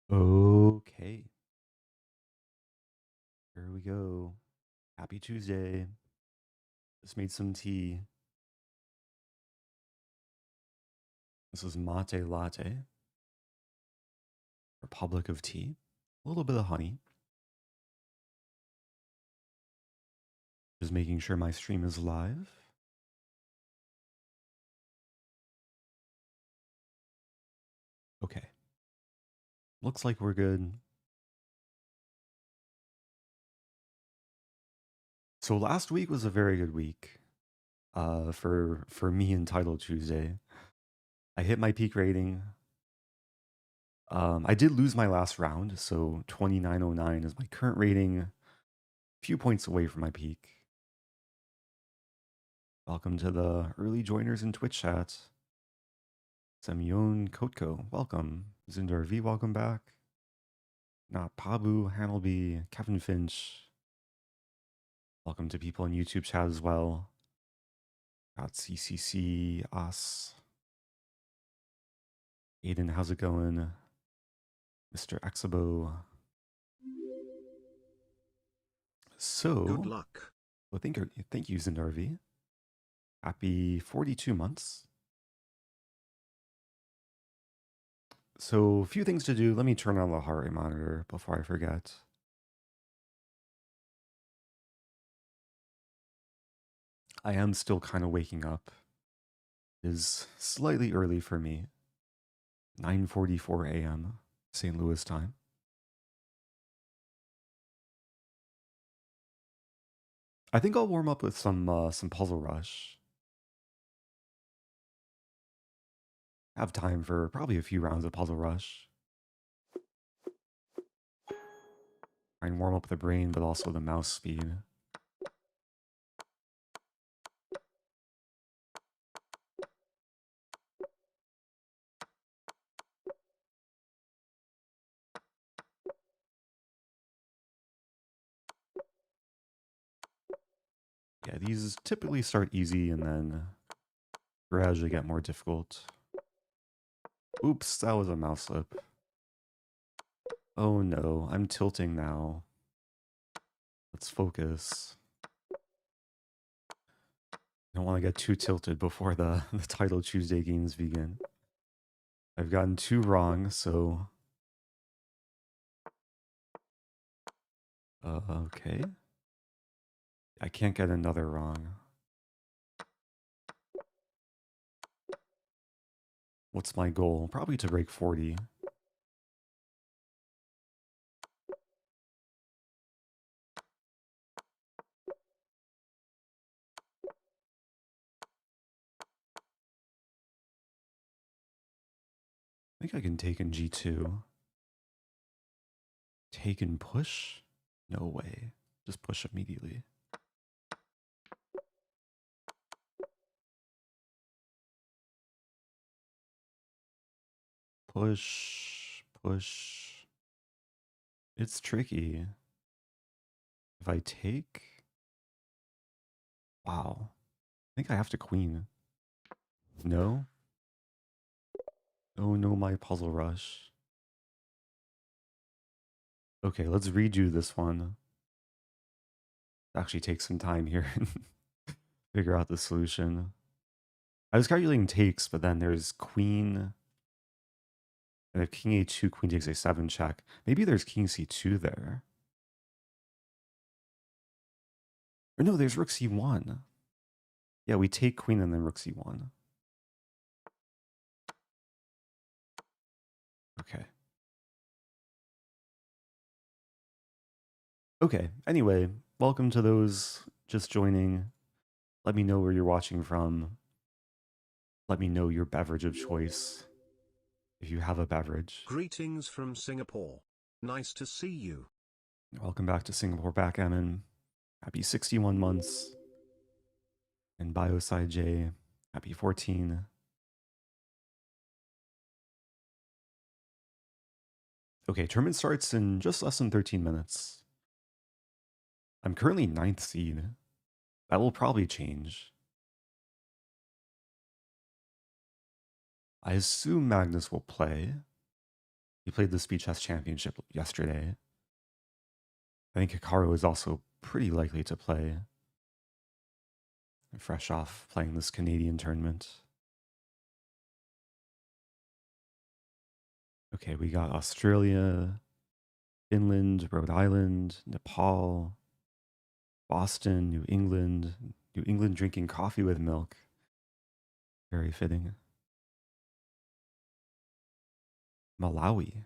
Okay, here we go. Happy Tuesday. Just made some tea. This is mate latte, Republic of Tea. A little bit of honey. Just making sure my stream is live. Okay. Looks like we're good. So last week was a very good week for me in Title Tuesday. I hit my peak rating. I did lose my last round, so 2909 is my current rating. A few points away from my peak. Welcome to the early joiners in Twitch chat. Semyon Kotko, welcome. Zindar V, welcome back. Not Pabu, Hanelby, Kevin Finch. Welcome to people in YouTube chat as well. Got CCC, us. Aiden, how's it going? Mr. Exabo. So, good luck. Well, thank you, Zindar V. Happy 42 months. So, a few things to do. Let me turn on the heart rate monitor before I forget. I am still kind of waking up. It is slightly early for me. 9:44 a.m. St. Louis time. I think I'll warm up with some Puzzle Rush. Have time for probably a few rounds of Puzzle Rush. Try and warm up the brain, but also the mouse speed. Yeah, these typically start easy and then gradually get more difficult. Oops, that was a mouse slip. Oh no, I'm tilting now. Let's focus. I don't want to get too tilted before the Title Tuesday games begin. I've gotten 2 wrong, so... okay. I can't get another wrong. What's my goal? Probably to break 40. I think I can take in G2. Take and push? No way. Just push immediately. Push, push. It's tricky. If I take... Wow. I think I have to queen. No? Oh no, my puzzle rush. Okay, let's redo this one. Actually take some time here and figure out the solution. I was calculating takes, but then there's queen... And if king a2, queen takes a7 check. Maybe there's king c2 there. Or no, there's rook c1. Yeah, we take queen and then rook c1. Okay. Okay, anyway, welcome to those just joining. Let me know where you're watching from. Let me know your beverage of choice, if you have a beverage. Greetings from Singapore. Nice to see you. Welcome back to Singapore Backgammon. Happy 61 months. And Bioside J, happy 14. Okay, tournament starts in just less than 13 minutes. I'm currently 9th seed. That will probably change. I assume Magnus will play. He played the Speed Chess Championship yesterday. I think Hikaru is also pretty likely to play. Fresh off playing this Canadian tournament. Okay, we got Australia, Finland, Rhode Island, Nepal, Boston, New England. New England drinking coffee with milk. Very fitting. Malawi,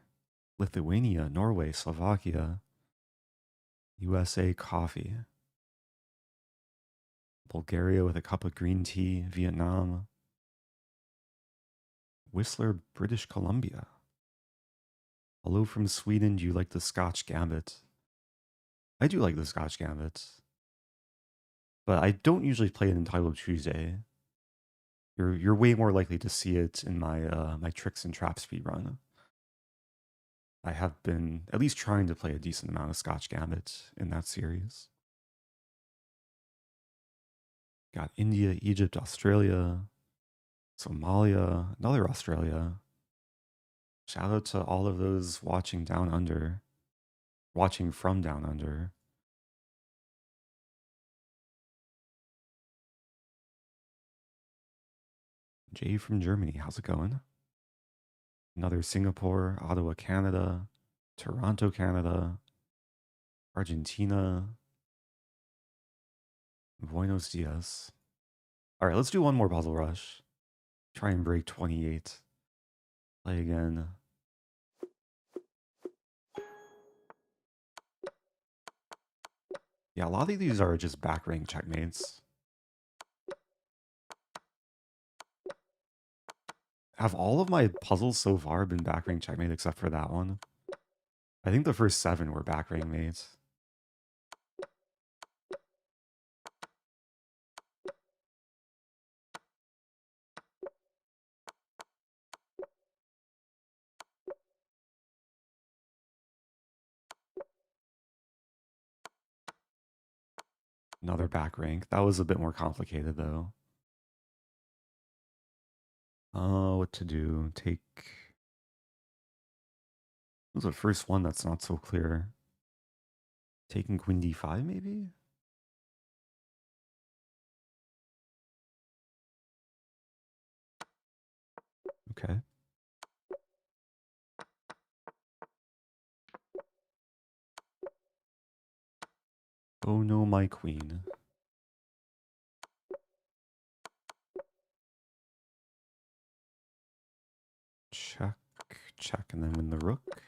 Lithuania, Norway, Slovakia, USA coffee. Bulgaria with a cup of green tea, Vietnam. Whistler, British Columbia. Hello from Sweden. Do you like the Scotch Gambit? I do like the Scotch Gambit. But I don't usually play it in Title Tuesday. You're way more likely to see it in my my tricks and traps speed run. I have been at least trying to play a decent amount of Scotch Gambit in that series. Got India, Egypt, Australia, Somalia, another Australia. Shout out to all of those watching down under, watching from down under. Jay from Germany, how's it going? Another Singapore, Ottawa, Canada, Toronto, Canada, Argentina, Buenos Dias. All right, let's do one more puzzle rush. Try and break 28. Play again. Yeah, a lot of these are just back rank checkmates. Have all of my puzzles so far been back rank checkmate except for that one? I think the first 7 were back rank mates. Another back rank. That was a bit more complicated though. What to do? Take. What was the first one that's not so clear? Taking Queen D5 maybe? Okay. Oh no, my queen. Check, check, and then win the rook.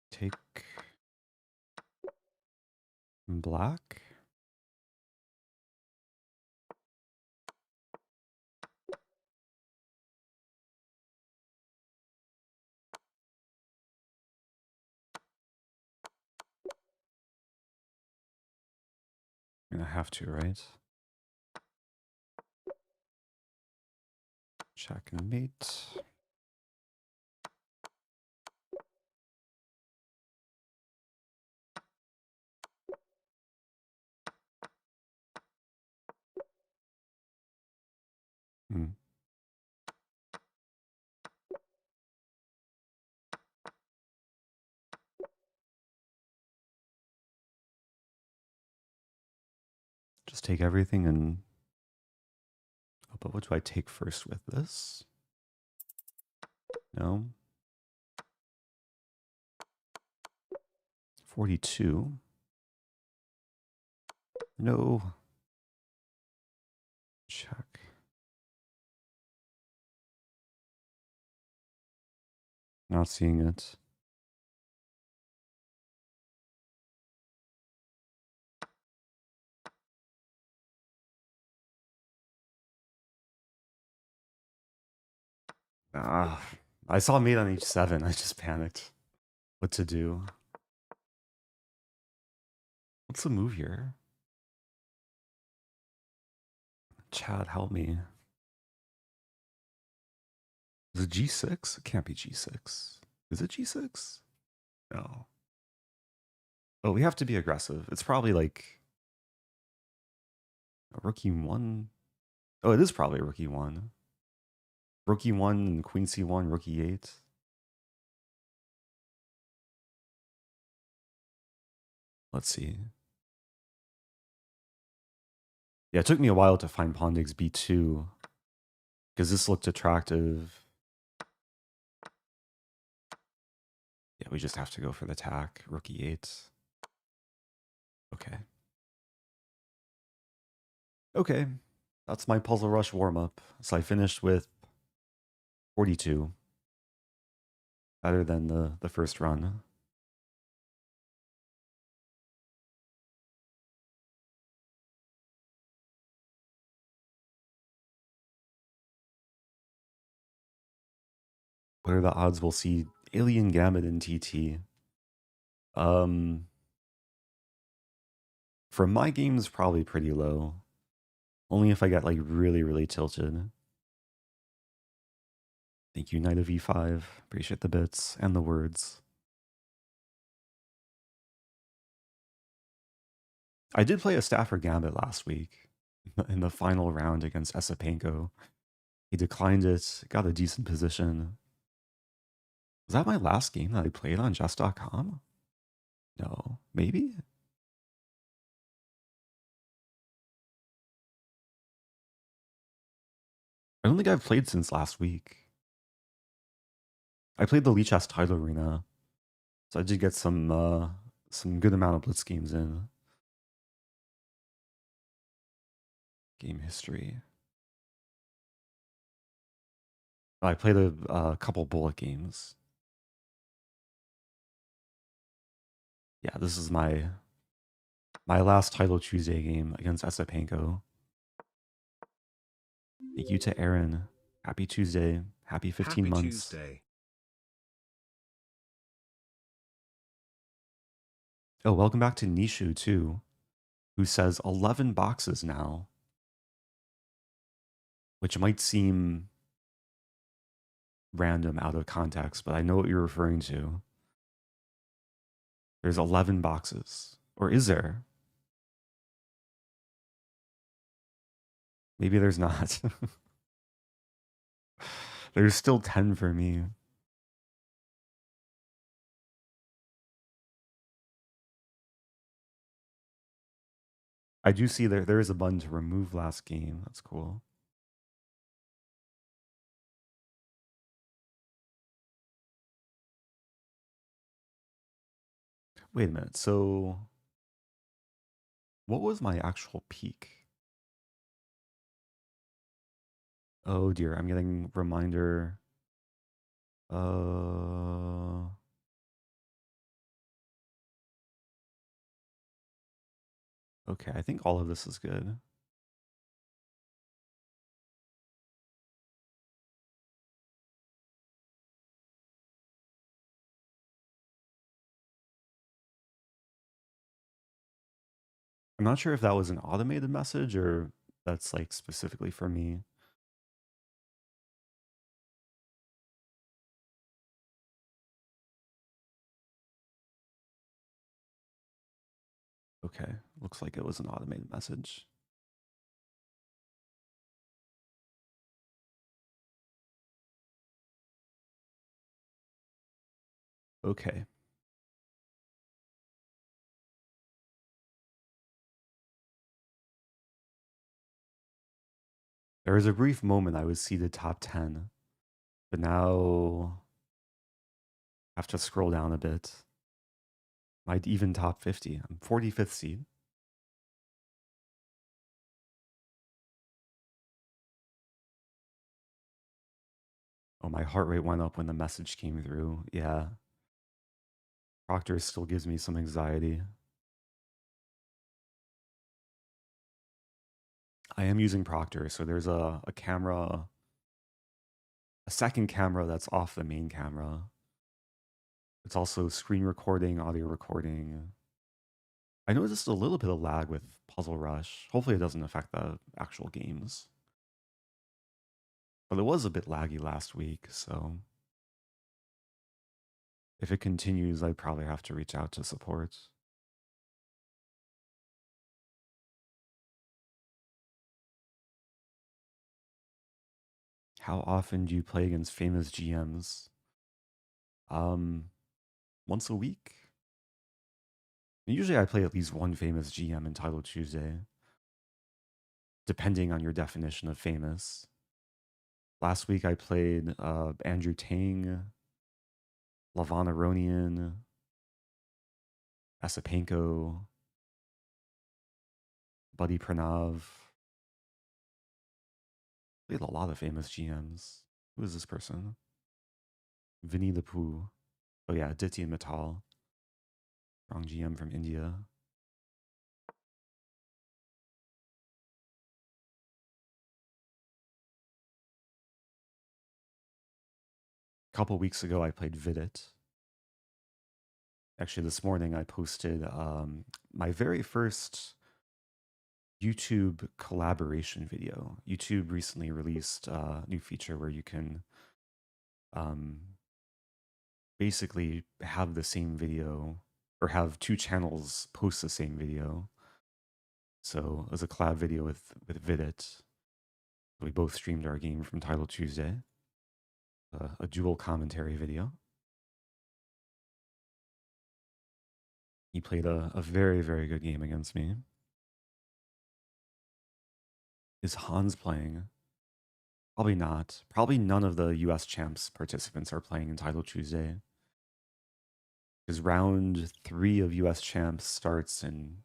Take black. I'm gonna have to, right? Check and mate. Hmm. Just take everything and... Oh, but what do I take first with this? No. 42. No. Check. Not seeing it. Ah, I saw mate on H7. I just panicked. What to do? What's the move here? Chad, help me. Is it G6? It can't be G6. Is it G6? No. Oh, we have to be aggressive. It's probably like a rookie 1. Oh, it is probably a rookie 1. Rookie 1 and queen C1, rookie 8. Let's see. Yeah, it took me a while to find pawn takes B2 because this looked attractive. Yeah, we just have to go for the attack. Rookie 8. Okay. Okay. That's my Puzzle Rush warm-up. So I finished with 42. Better than the first run. What are the odds we'll see Alien Gambit in TT? For my games, probably pretty low. Only if I get like really, really tilted. Thank you, Knight of E5. Appreciate the bits and the words. I did play a Stafford Gambit last week in the final round against Esipenko. He declined it, got a decent position. Was that my last game that I played on chess.com? No, maybe? I don't think I've played since last week. I played the Lichess title arena, so I did get some good amount of blitz games in. Game history. I played a couple bullet games. Yeah, this is my last title Tuesday game against Esipenko. Thank you to Aaron. Happy Tuesday. Happy 15 Happy months. Tuesday. Oh, welcome back to Nishu too, who says 11 boxes now, which might seem random out of context, but I know what you're referring to. There's 11 boxes. Or is there? Maybe there's not. There's still 10 for me. I do see there is a button to remove last game. That's cool. Wait a minute. So what was my actual peak? Oh dear, I'm getting reminder. Okay, I think all of this is good. I'm not sure if that was an automated message or that's like specifically for me. Okay, looks like it was an automated message. Okay. There was a brief moment I was seeded top 10, but now I have to scroll down a bit. Might even top 50. I'm 45th seed. Oh, my heart rate went up when the message came through. Yeah. Proctor still gives me some anxiety. I am using Proctor, so there's a camera, a second camera that's off the main camera. It's also screen recording, audio recording. I noticed a little bit of lag with Puzzle Rush. Hopefully it doesn't affect the actual games. But it was a bit laggy last week, so if it continues, I'd probably have to reach out to support. How often do you play against famous GMs? Once a week. Usually I play at least one famous GM in Title Tuesday, depending on your definition of famous. Last week I played Andrew Tang, Lavon Aronian, Esipenko, Buddy Pranav. Played a lot of famous GMs. Who is this person? Vinny the Pooh. Oh yeah, Aditya Mittal. Wrong GM from India. A couple weeks ago I played Vidit. Actually, this morning I posted my very first YouTube collaboration video. YouTube recently released a new feature where you can basically have the same video or have two channels post the same video. So it was a collab video with Vidit. We both streamed our game from Title Tuesday, a dual commentary video. He played a very, very good game against me. Is Hans playing? Probably not. Probably none of the US champs participants are playing in Title Tuesday. Because round 3 of US champs starts in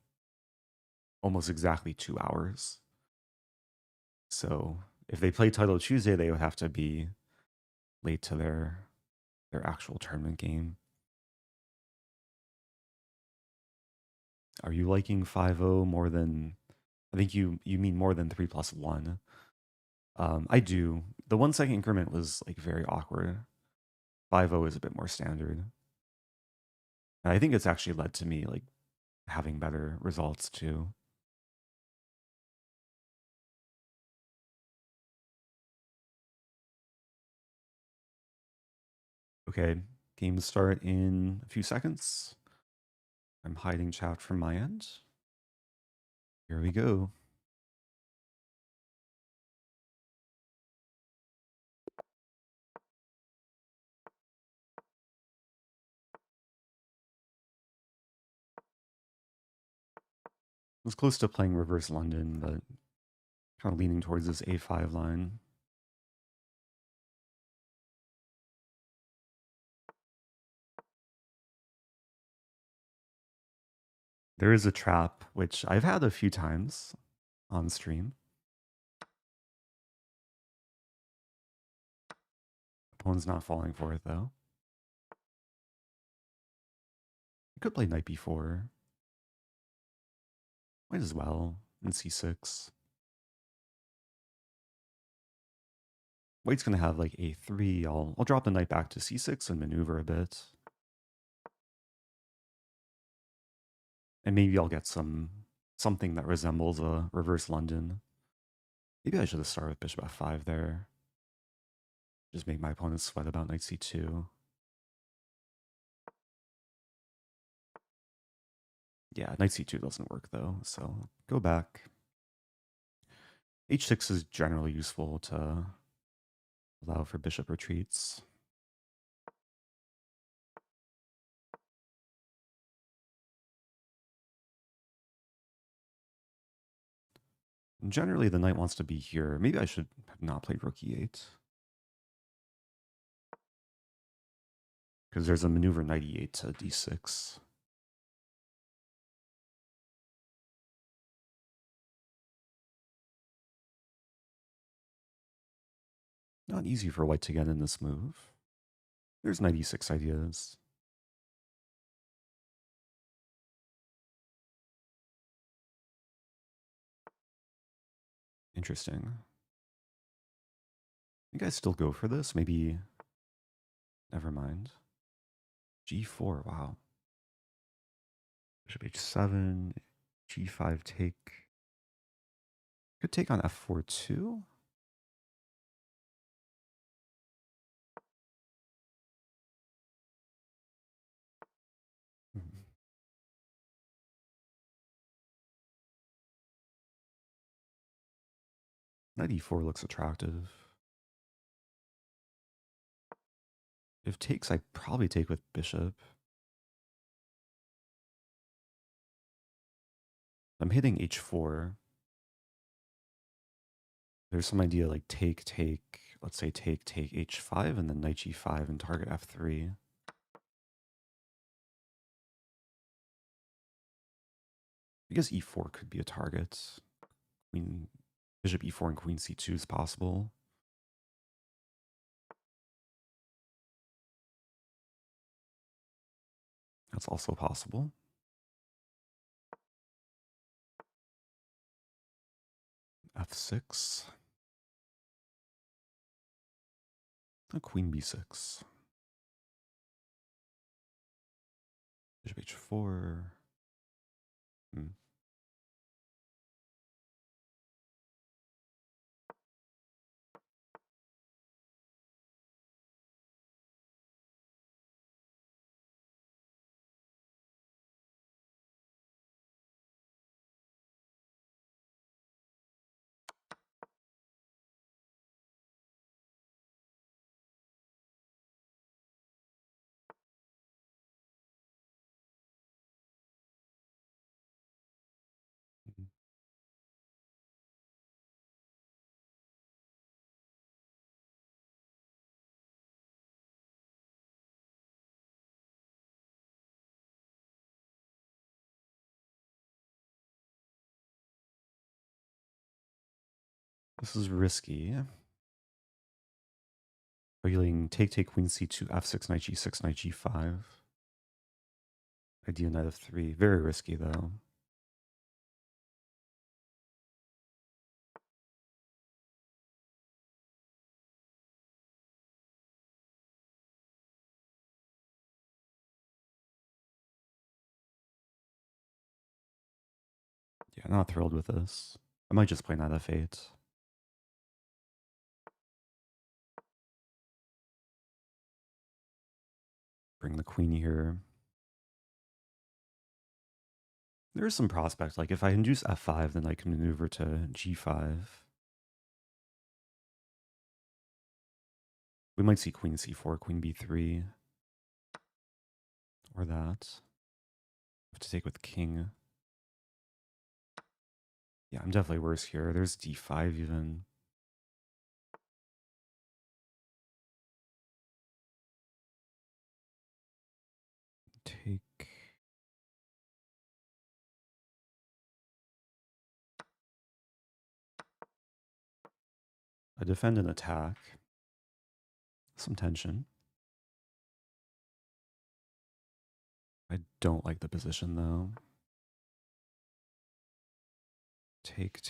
almost exactly 2 hours. So if they play Title Tuesday, they would have to be late to their actual tournament game. Are you liking 5-0 more than, I think you mean more than 3+1? I do. The 1 second increment was like very awkward. 5-0 is a bit more standard. And I think it's actually led to me like having better results too. Okay, game start in a few seconds. I'm hiding chat from my end. Here we go. I was close to playing reverse London, but kind of leaning towards this A5 line. There is a trap, which I've had a few times on stream. Opponent's not falling for it, though. You could play knight b4. Might as well, in c6. White's going to have like a3. I'll drop the knight back to c6 and maneuver a bit. And maybe I'll get something that resembles a reverse London. Maybe I should have started with bishop f5 there. Just make my opponent sweat about knight c2. Yeah, knight c2 doesn't work though, so go back. h6 is generally useful to allow for bishop retreats. And generally, the knight wants to be here. Maybe I should have not played rook e8. Because there's a maneuver knight e8 to d6. Not easy for white to get in this move. There's knight e6 ideas. Interesting. I think I still go for this. Maybe. Never mind. g4. Wow. Bishop h7. g5 take. Could take on f4 too. Knight e4 looks attractive. If takes, I'd probably take with bishop. I'm hitting h4. There's some idea like take, let's say take h5 and then knight g5 and target f3. I guess e4 could be a target. Queen, bishop e4 and queen c2 is possible. That's also possible. f6. Queen b6. Bishop h4. This is risky. Arguing take queen c2, f6, knight g6, knight g5. Idea knight f3. Very risky though. Yeah, not thrilled with this. I might just play knight f8. Bring the queen here. There's some prospect. Like if I induce f5, then I can maneuver to g5. We might see queen c4, queen b3. Or that. Have to take with king. Yeah, I'm definitely worse here. There's d5 even. Take. I defend an attack. Some tension. I don't like the position though. Take.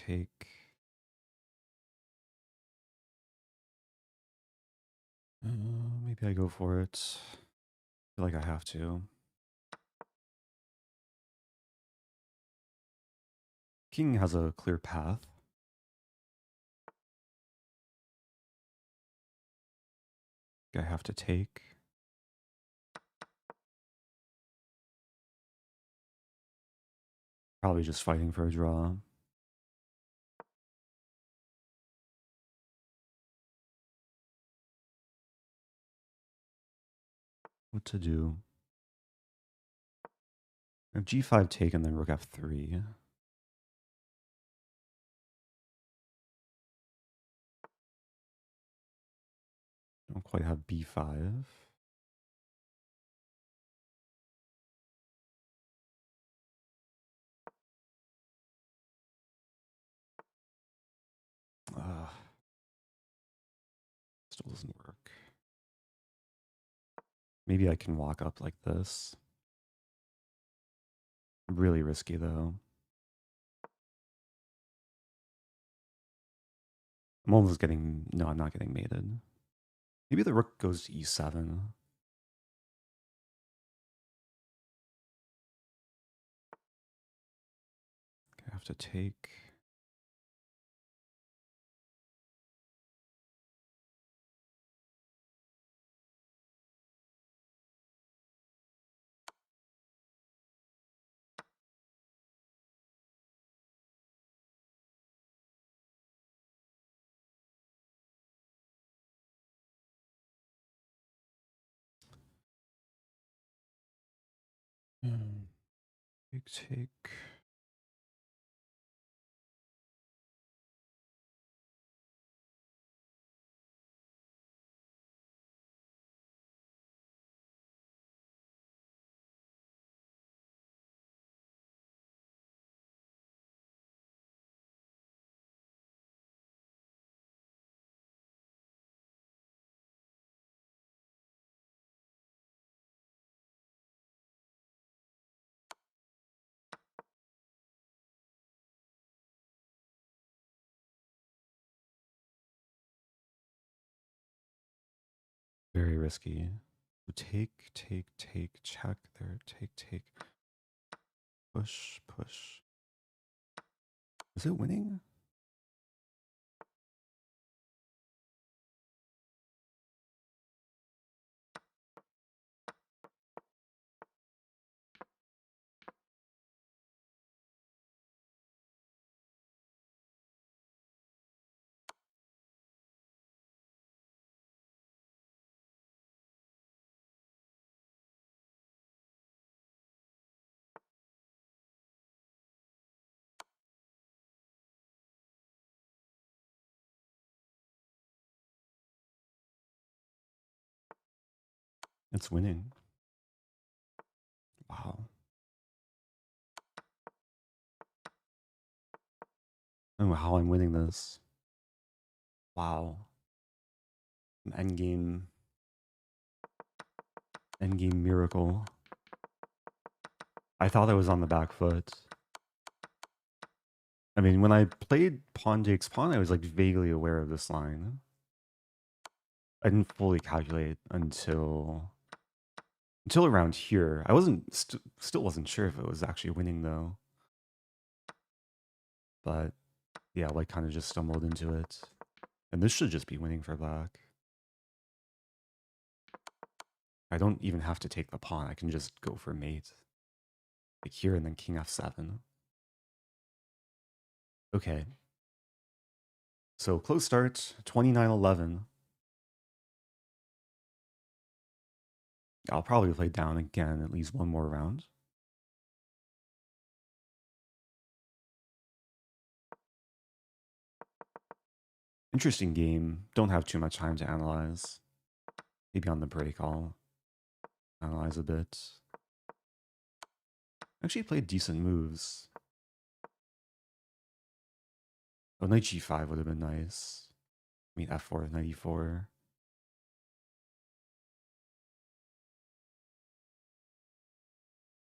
Maybe I go for it. I feel like I have to. King has a clear path. I have to take. Probably just fighting for a draw. What to do? I have g5 taken, then rook f3. Don't quite have b5. Still doesn't work. Maybe I can walk up like this. Really risky though. I'm almost getting, no, I'm not getting mated. Maybe the rook goes to e7. I have to take. take. Very risky. Take, check there. Take. Push. Is it winning? It's winning. Wow. I don't know how I'm winning this. Wow. Endgame miracle. I thought I was on the back foot. I mean, when I played pawn takes pawn, I was like vaguely aware of this line. I didn't fully calculate until around here. I wasn't still wasn't sure if it was actually winning though. But yeah, like kind of just stumbled into it. And this should just be winning for black. I don't even have to take the pawn. I can just go for mate. Like here and then king f7. Okay. So close start, 29-11. I'll probably play down again at least one more round. Interesting game. Don't have too much time to analyze. Maybe on the break I'll analyze a bit. Actually played decent moves. Oh, knight g5 would have been nice. I mean, f4, knight e4.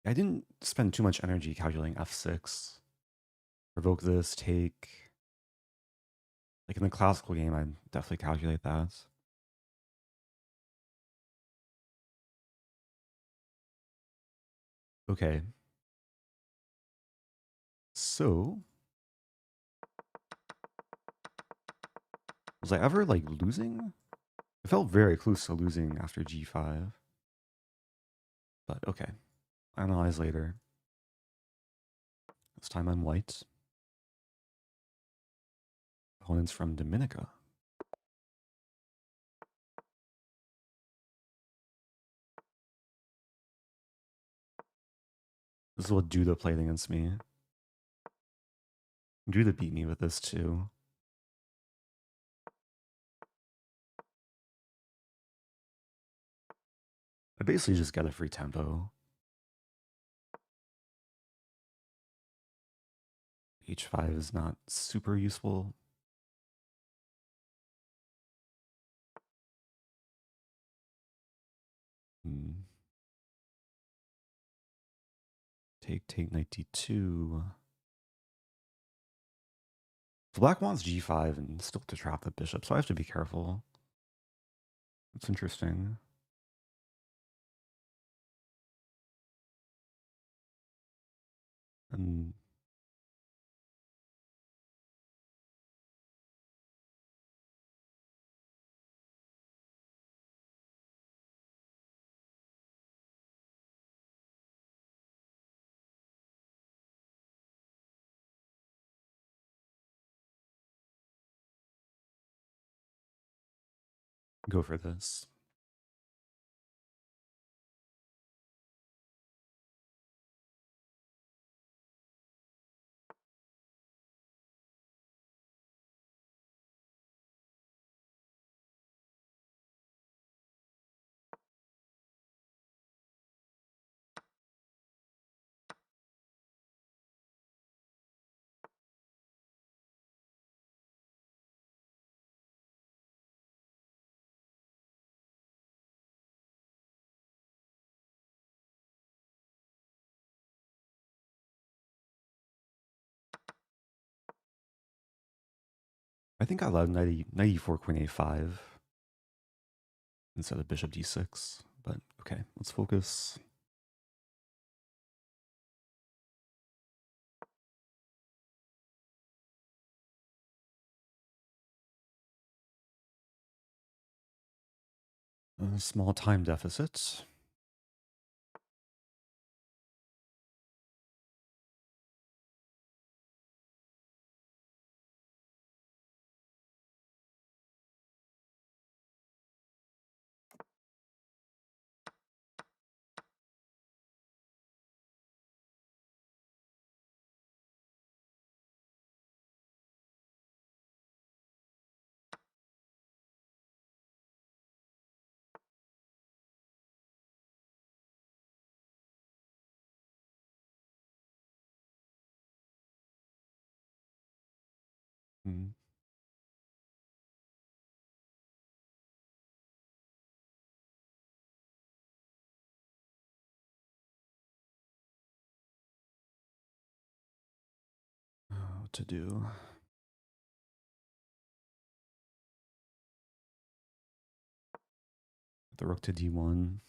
I didn't spend too much energy calculating f6. Provoke this, take. Like in the classical game, I'd definitely calculate that. Okay. So, was I ever like losing? I felt very close to losing after g5. But okay, analyze later. This time I'm white. Opponent's from Dominica. This is what Duda played against me. Duda beat me with this too. I basically just get a free tempo. H5 is not super useful. Take knight d2. So black wants g5 and still to trap the bishop, so I have to be careful. It's interesting. And go for this. I think I allowed 94 queen a5 instead of bishop d6, but okay, let's focus. A small time deficit. Hmm. What to do? The rook to d1.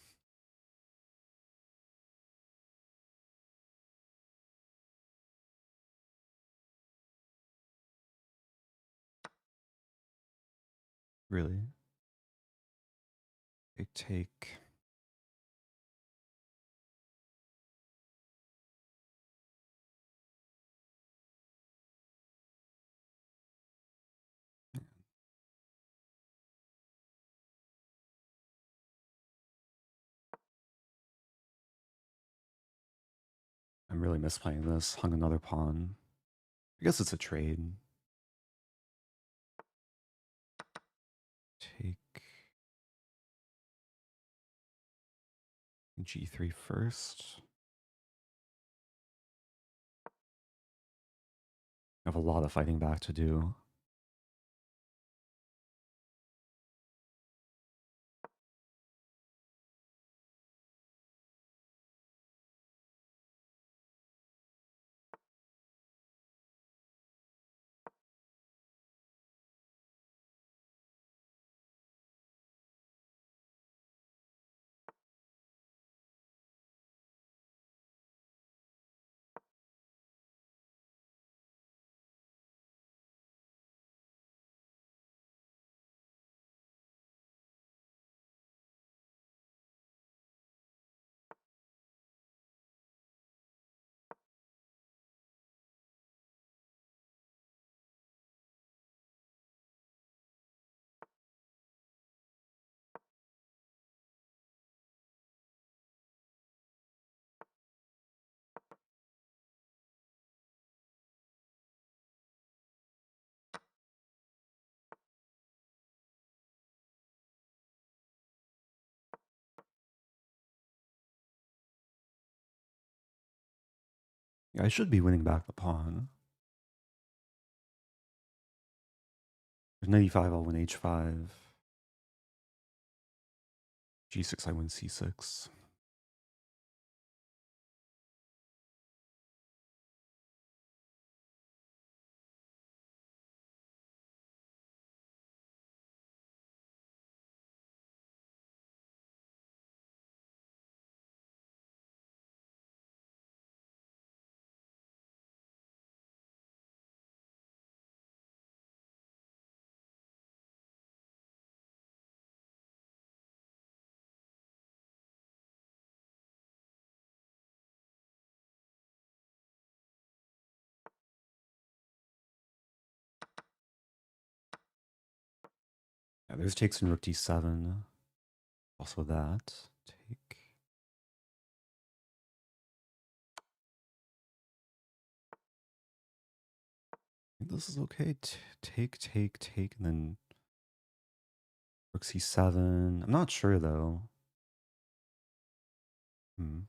Really? Take. I'm really misplaying this. Hung another pawn. I guess it's a trade. Take g3 first. I have a lot of fighting back to do. Yeah, I should be winning back the pawn. There's 95, I'll win h5. g6, I win c6. Yeah, there's takes in rook d7. Also that. Take. I think this is okay. Take, and then rook c7. I'm not sure though. Hmm.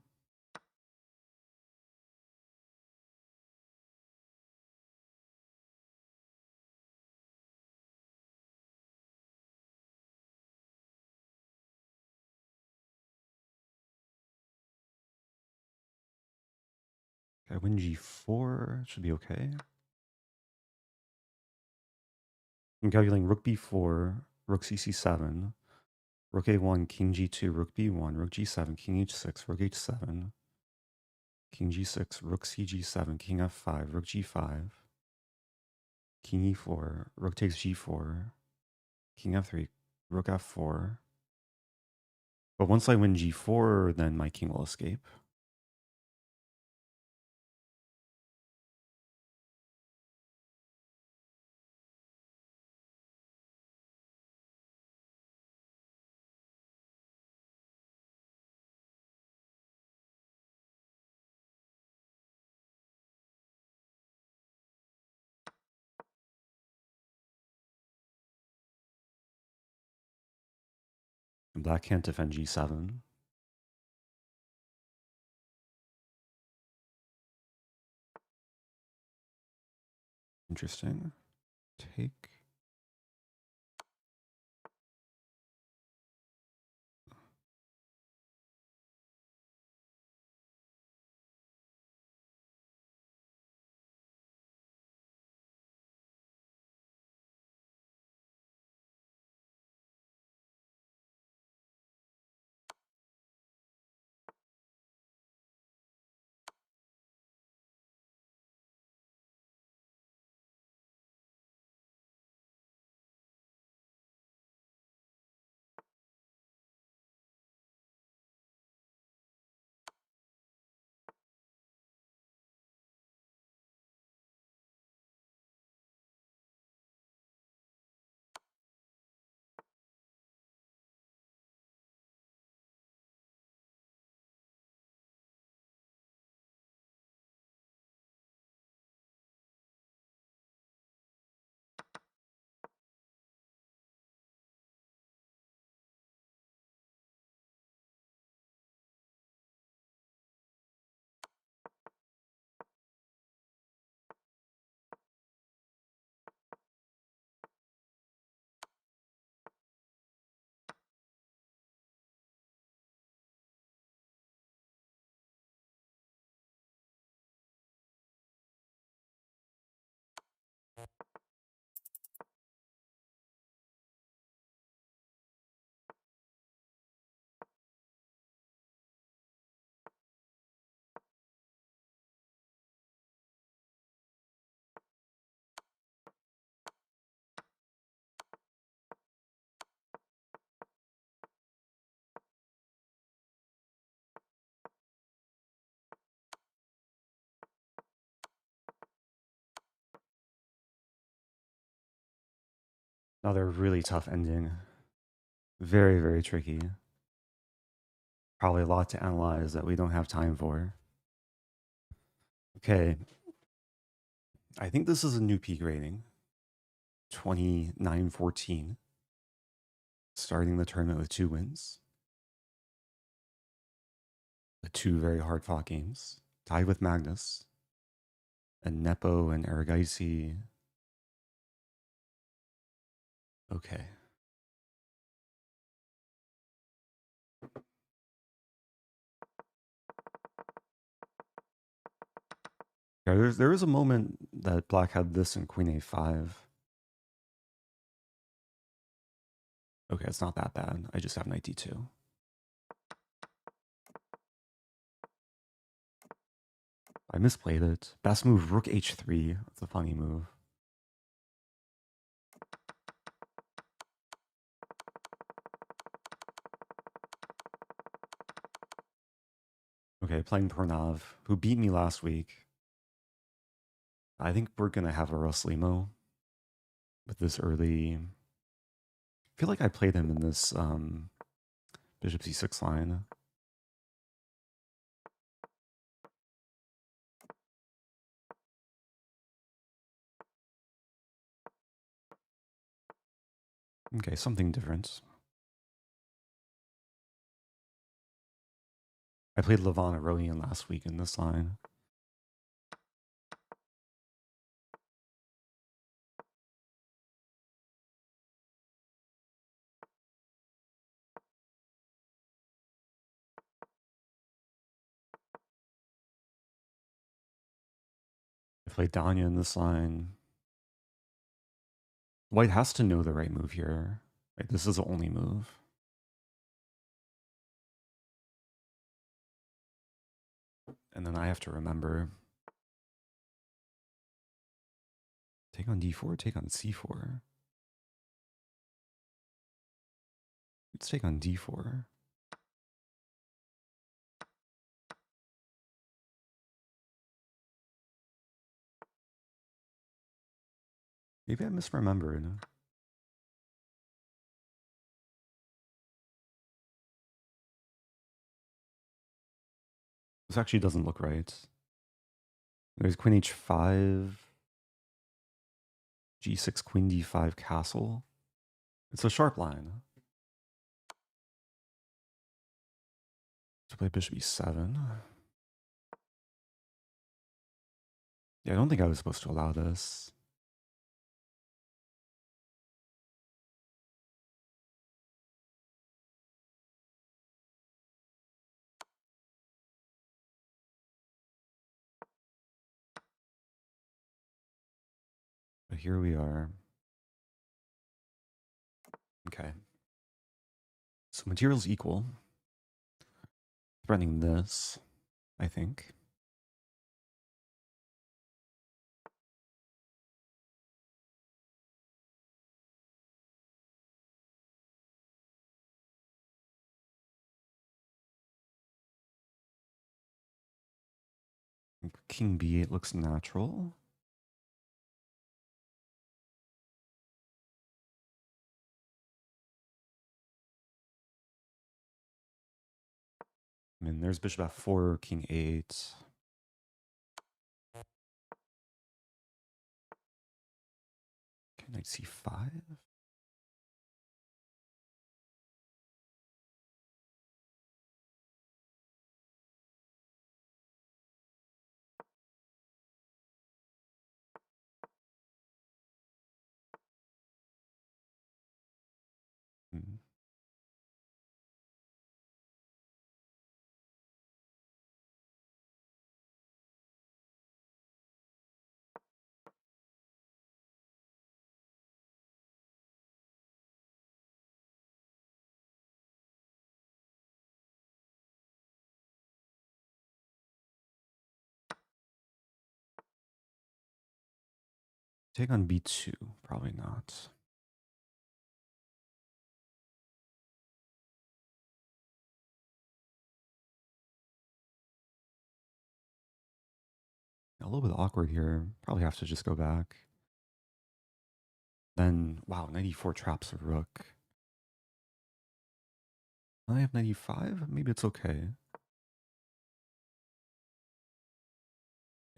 Okay, I win g4. Should be okay. I'm calculating rook b4, rook cc7, rook a1, king g2, rook b1, rook g7, king h6, rook h7, king g6, rook cg7, king f5, rook g5, king e4, rook takes g4, king f3, rook f4. But once I win g4, then my king will escape. And black can't defend g7. Interesting. Take. Another really tough ending. Very, very tricky. Probably a lot to analyze that we don't have time for. Okay. I think this is a new peak rating. 29-14. Starting the tournament with 2 wins. The 2 very hard fought games. Tied with Magnus. And Nepo and Aragaisi. Okay. Yeah, there is a moment that black had this in queen a5. Okay, it's not that bad. I just have knight d2. I misplayed it. Best move, rook h3. That's a funny move. Okay, playing Pranav, who beat me last week. I think we're going to have a Roslimo with this early. I feel like I played him in this bishop c6 line. Okay, something different. I played Levon Aronian last week in this line. I played Danya in this line. White has to know the right move here. Right, this is the only move. And then I have to remember. Take on d4, take on c4. Let's take on d4. Maybe I misremembered. This actually doesn't look right. There's queen h5, g6, queen d5, castle. It's a sharp line. To play bishop e7. Yeah, I don't think I was supposed to allow this. But here we are. Okay. So materials equal. Threatening this, I think. King b8 looks natural. I mean, there's bishop f4, king 8. Okay, knight c5. Hmm. Take on b2, probably not. A little bit awkward here. Probably have to just go back. Then, wow, 94 traps a rook. I have 95? Maybe it's okay.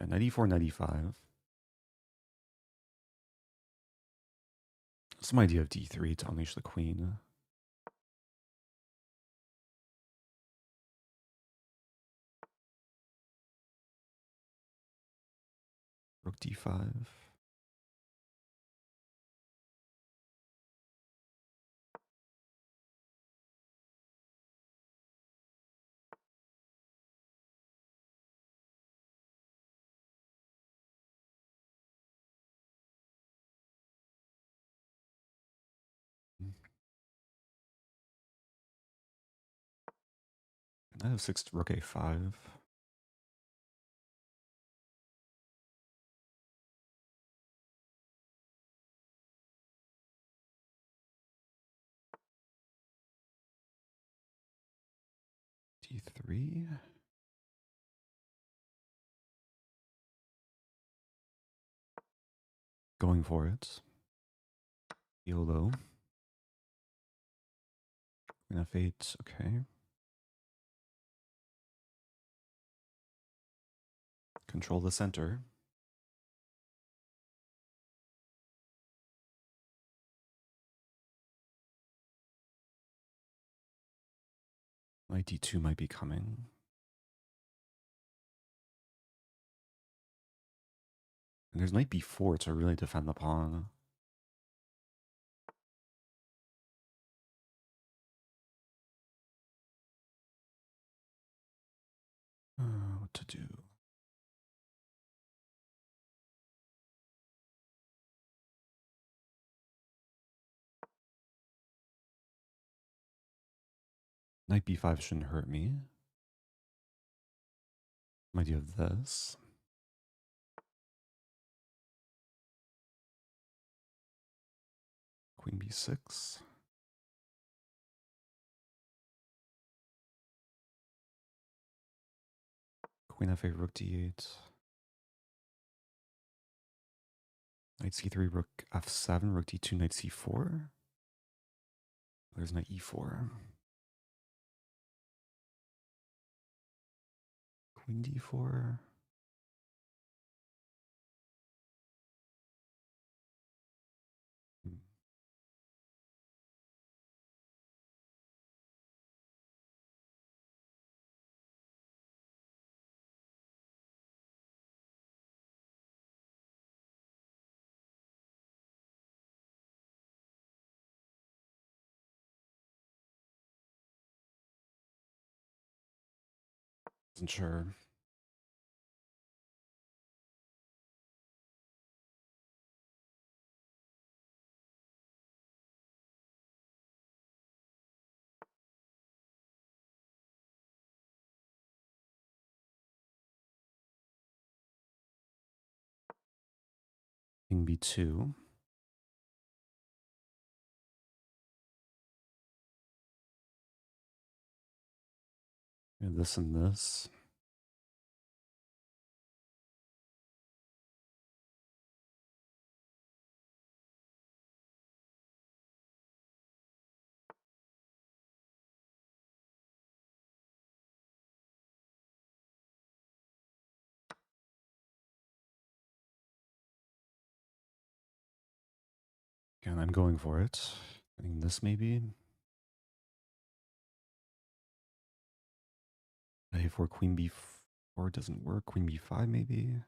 Yeah, 94, 95. Some idea of d3 to unleash the queen. Rook d5. I have 6 rook a5. d3. Going for it. YOLO. Queen f8, okay. Control the center. Knight d2 might be coming. And there's knight b4 to really defend the pawn. What to do? Knight b5 shouldn't hurt me. Might do this. Queen b6. Queen f8, rook d8. Knight c3, rook f7, rook d2, knight c4. There's knight e4. Queen d4. Wasn't sure. King b2. And this and this. And I'm going for it. I think this maybe. A4, queen b4 doesn't work. Queen b5 maybe.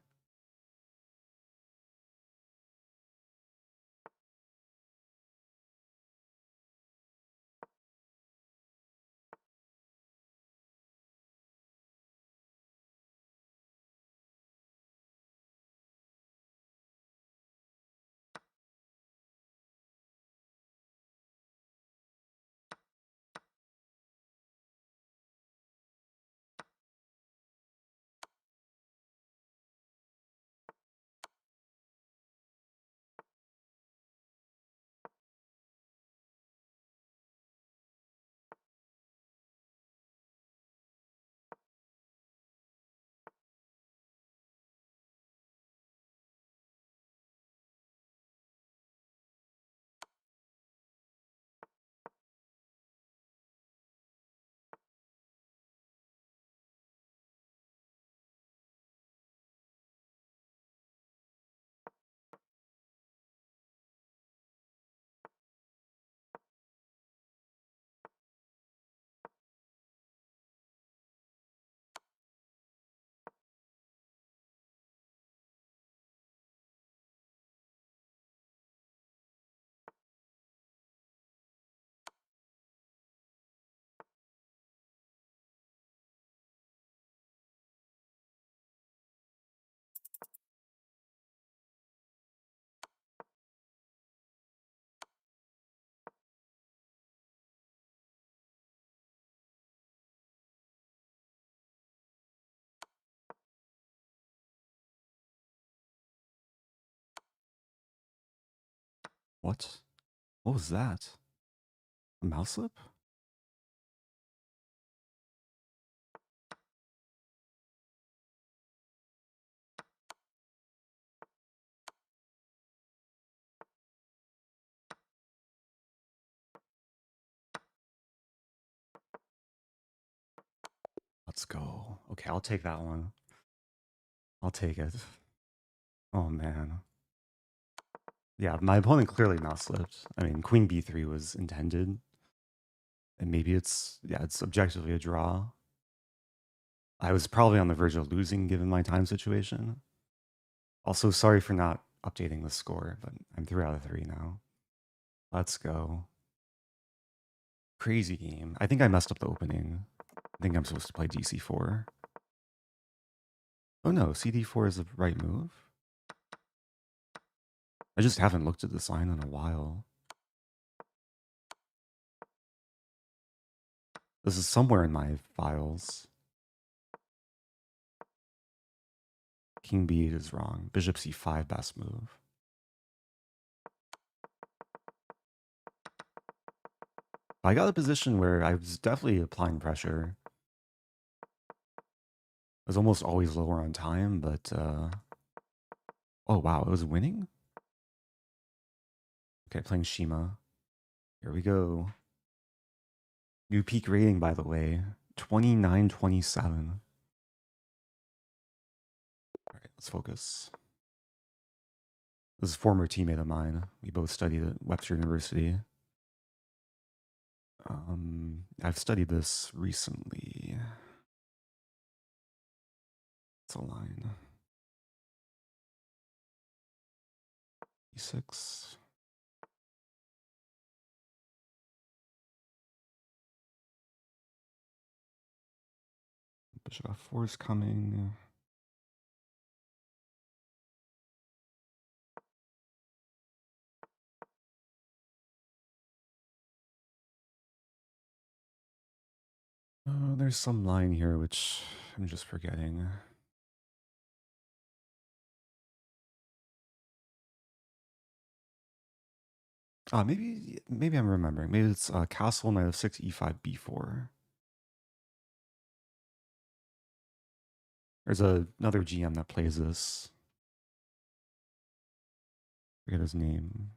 What? What was that? A mouse slip? Let's go. Okay, I'll take that one. I'll take it. Oh man. Yeah, my opponent clearly mouse slipped. I mean, queen b3 was intended. And maybe it's objectively a draw. I was probably on the verge of losing given my time situation. Also, sorry for not updating the score, but I'm 3 out of 3 now. Let's go. Crazy game. I think I messed up the opening. I think I'm supposed to play dc4. Oh no, cd4 is the right move. I just haven't looked at this line in a while. This is somewhere in my files. King b8 is wrong. Bishop c5, best move. I got a position where I was definitely applying pressure. I was almost always lower on time, but oh wow, it was winning? Okay, playing Shima. Here we go. New peak rating, by the way. 2927. Alright, let's focus. This is a former teammate of mine. We both studied at Webster University. I've studied this recently. It's a line. E6. Bishop f4 is coming. There's some line here which I'm just forgetting. Maybe I'm remembering. Maybe it's castle knight f6 e5 b4. There's another GM that plays this. Forget his name.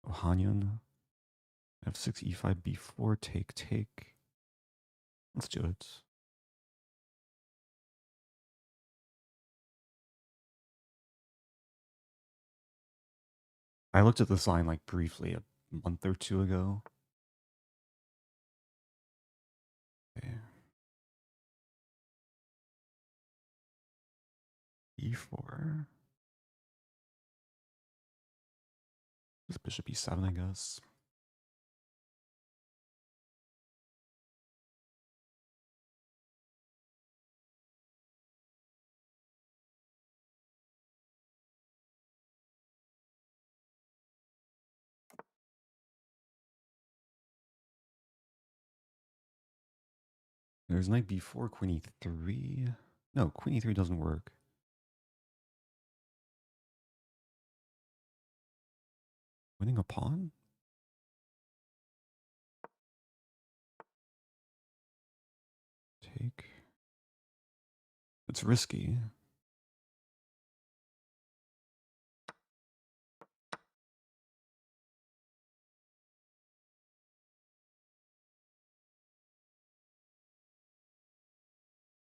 Ohanian. f6 e5 b4 take. Let's do it. I looked at this line like briefly a month or two ago. Okay. e4. This bishop e7, I guess. There's knight b4, queen e3. No, queen e3 doesn't work. Winning a pawn? Take. It's risky.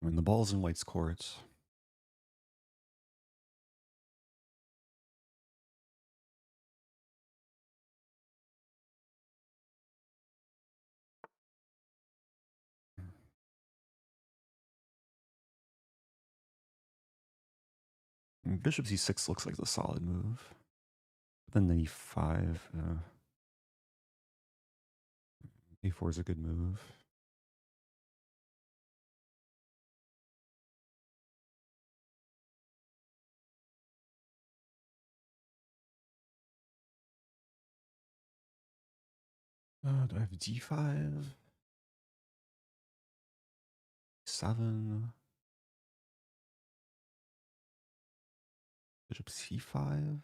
I mean, the ball's in white's court. Bishop c6 looks like the solid move. But then the e5. A4 is a good move. Do I have d5? 7. Bishop c5.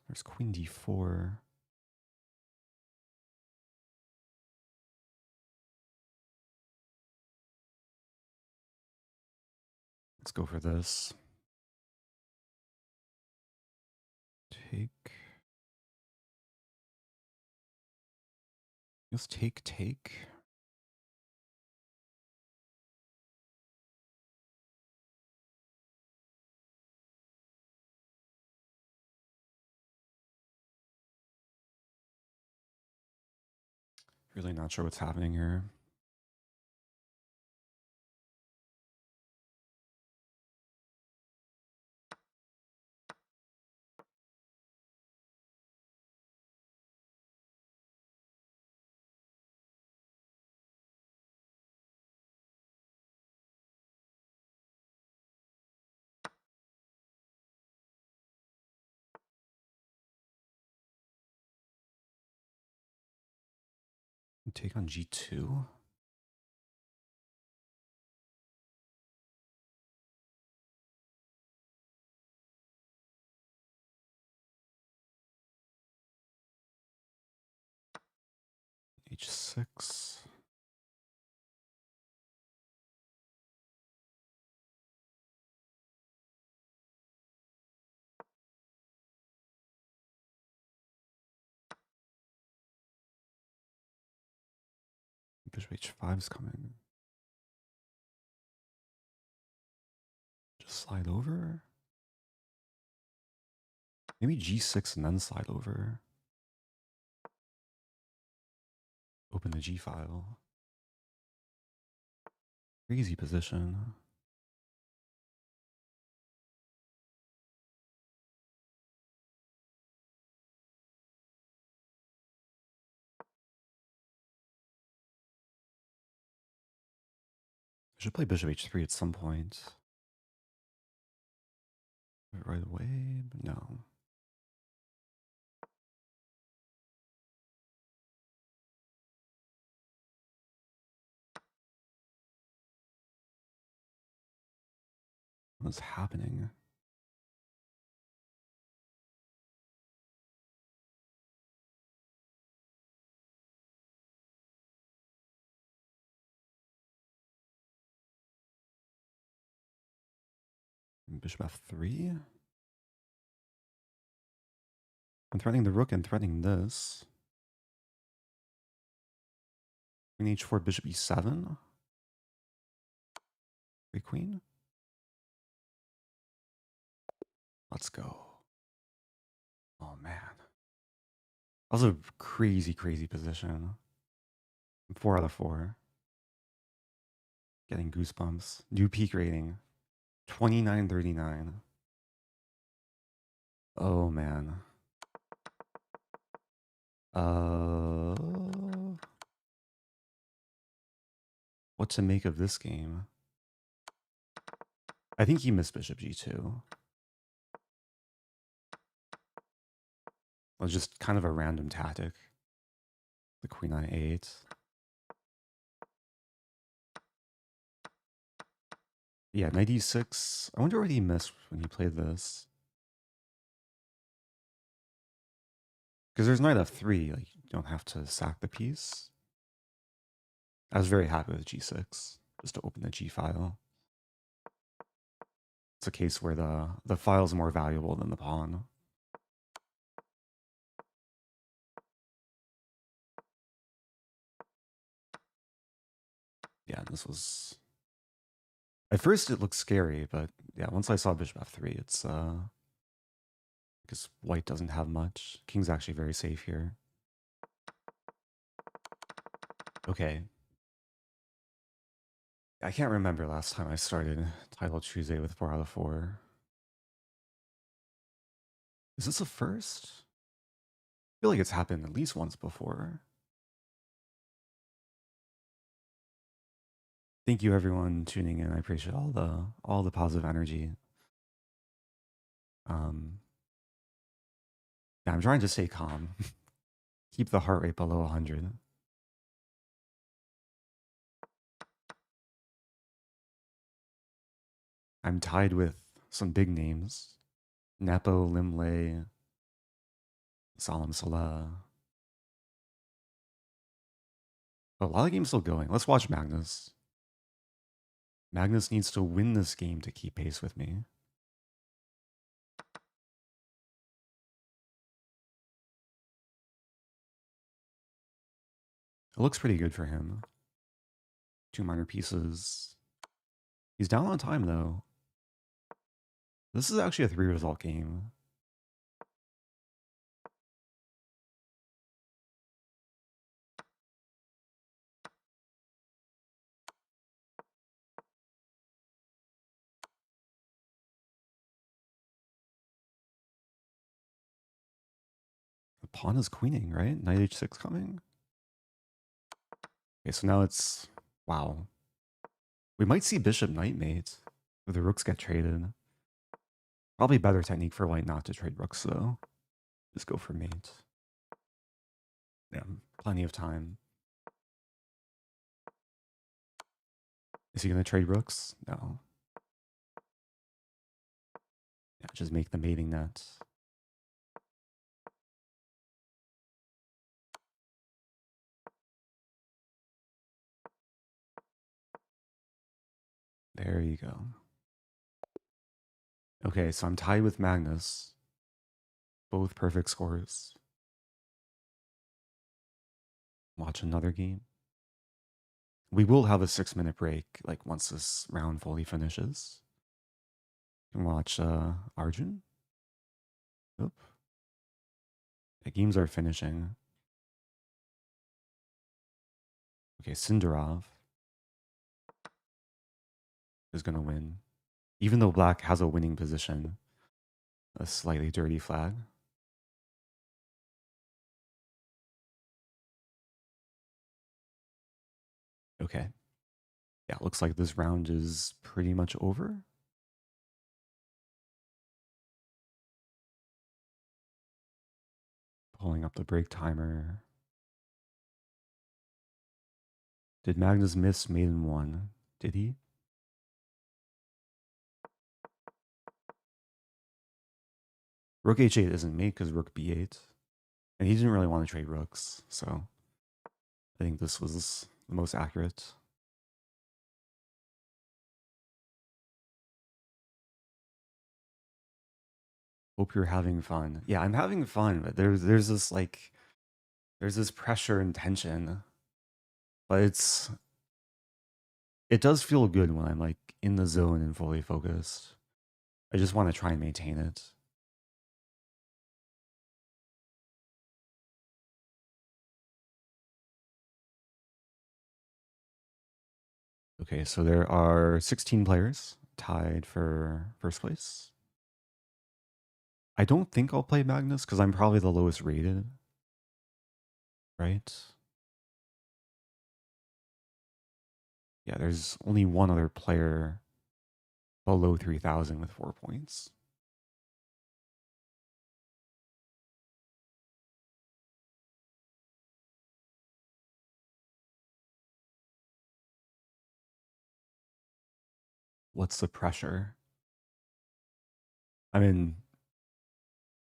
There's queen d4. Let's go for this. Take. Let's take. Really not sure what's happening here. Take on g2. h6. Bishop h5 is coming. Just slide over. Maybe g6 and then slide over. Open the g file. Crazy position. I should play bishop h3 at some point. Right away, but no. What's happening? Bishop f3. I'm threatening the rook and threatening this. Queen h4, bishop e7. Free queen. Let's go. Oh man. That was a crazy, crazy position. 4 out of 4. Getting goosebumps. New peak rating. 2939. Oh man. What to make of this game? I think he missed bishop g2. It was just kind of a random tactic. The queen on a8. Yeah, knight e6. I wonder what he missed when he played this. Because there's knight f3, like you don't have to sack the piece. I was very happy with g6, just to open the g file. It's a case where the file's more valuable than the pawn. Yeah, this was... At first it looked scary, but yeah, once I saw bishop f3, it's... because white doesn't have much. King's actually very safe here. Okay. I can't remember last time I started Title Tuesday with 4 out of 4. Is this a first? I feel like it's happened at least once before. Thank you everyone tuning in. I appreciate all the positive energy. Yeah, I'm trying to stay calm. Keep the heart rate below 100. I'm tied with some big names. Nepo, Limley, Salam Salah. Oh, a lot of games still going. Let's watch Magnus. Magnus needs to win this game to keep pace with me. It looks pretty good for him. 2 minor pieces. He's down on time, though. This is actually a 3-result game. The pawn is queening, right? Knight h6 coming. Okay, so now it's... Wow. We might see bishop knight mate. Where the rooks get traded. Probably better technique for white not to trade rooks, though. Just go for mate. Yeah, plenty of time. Is he going to trade rooks? No. Yeah, just make the mating net. There you go. Okay, so I'm tied with Magnus. Both perfect scores. Watch another game. We will have a 6-minute break, like once this round fully finishes. You can watch Arjun. Oop. The games are finishing. Okay, Sindarov is going to win. Even though black has a winning position. A slightly dirty flag. Okay. Yeah, looks like this round is pretty much over. Pulling up the break timer. Did Magnus miss maiden 1? Did he? Rook h8 isn't mate because rook b8. And he didn't really want to trade rooks, so I think this was the most accurate. Hope you're having fun. Yeah, I'm having fun, but there's this like there's this pressure and tension. But it does feel good when I'm like in the zone and fully focused. I just want to try and maintain it. Okay, so there are 16 players tied for first place. I don't think I'll play Magnus because I'm probably the lowest rated. Right? Yeah, there's only one other player below 3,000 with 4 points. What's the pressure? I mean,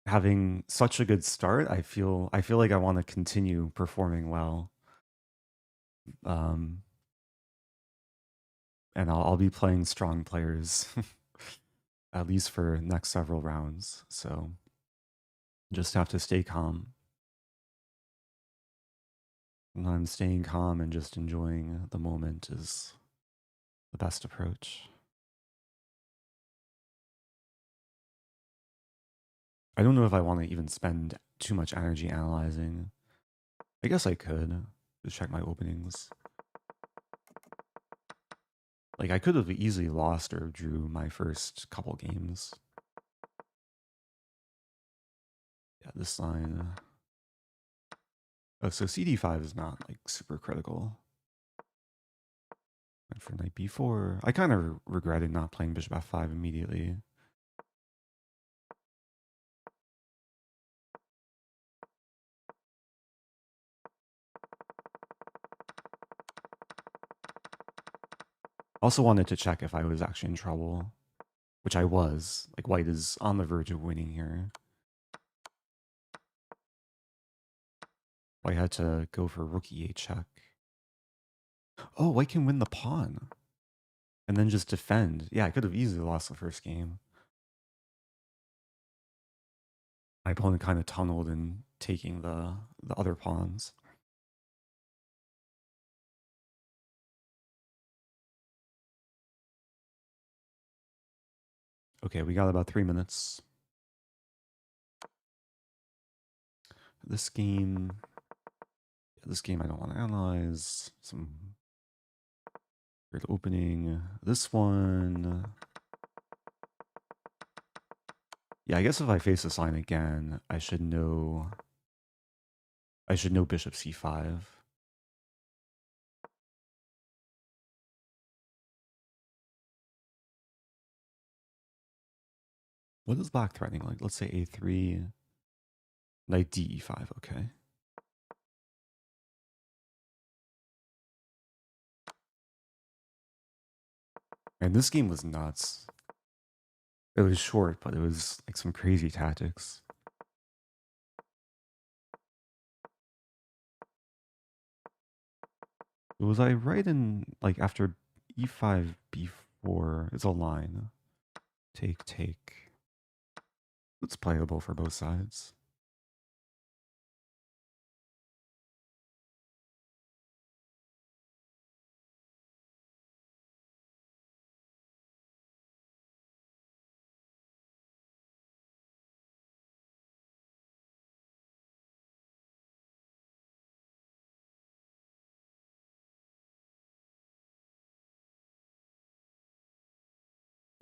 having such a good start, I feel like I want to continue performing well. And I'll be playing strong players at least for next several rounds. So just have to stay calm. And I'm staying calm and just enjoying the moment is the best approach. I don't know if I want to even spend too much energy analyzing. I guess I could just check my openings. Like I could have easily lost or drew my first couple games. Yeah, this line. Oh, so CD5 is not like super critical. And for knight b4, I kind of regretted not playing bishop f5 immediately. Also wanted to check if I was actually in trouble, which I was. Like white is on the verge of winning here. White had to go for rook e8 check. Oh, white can win the pawn. And then just defend. Yeah, I could have easily lost the first game. My opponent kind of tunneled in taking the other pawns. Okay, we got about 3 minutes. This game I don't want to analyze. Some weird opening. This one. Yeah, I guess if I face this line again, I should know bishop c5. What is black threatening? Like, let's say a3, knight de5, okay. And this game was nuts. It was short, but it was like some crazy tactics. Was I right in like after e5, b4? It's a line. Take, take. It's playable for both sides.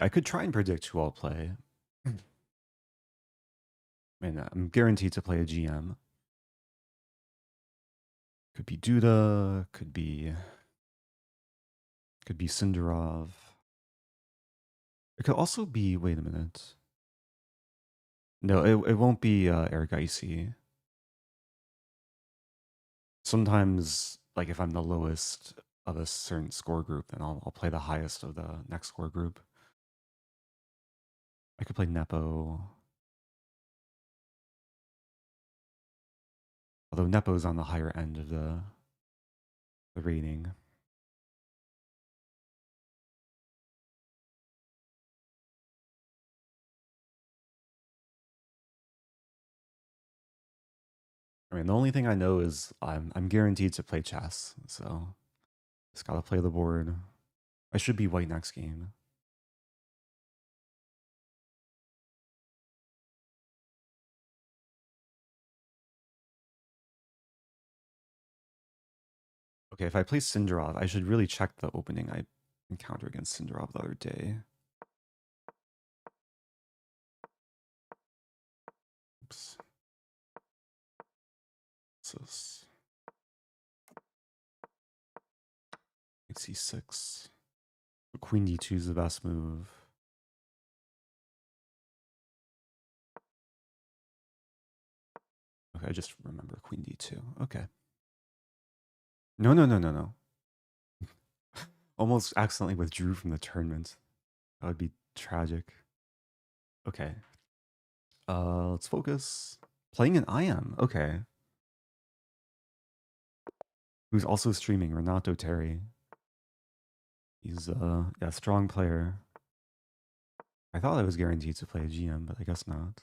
I could try and predict who I'll play. I mean, I'm guaranteed to play a GM. Could be Duda, could be Sindarov. It could also be, wait a minute. No, it won't be Eric Icy. Sometimes, like if I'm the lowest of a certain score group, then I'll play the highest of the next score group. I could play Nepo. Although Nepo's on the higher end of the rating. I mean, the only thing I know is I'm guaranteed to play chess, so just gotta play the board. I should be white next game. Okay, if I play Sindarov, I should really check the opening I encountered against Sindarov the other day. Oops. So c6. Queen d2 is the best move. Okay, I just remember queen d2. Okay. No, no, no, no, no. Almost accidentally withdrew from the tournament. That would be tragic. Okay. Let's focus. Playing an IM. Okay. Who's also streaming, Renato Terry. He's yeah, strong player. I thought I was guaranteed to play a GM, but I guess not.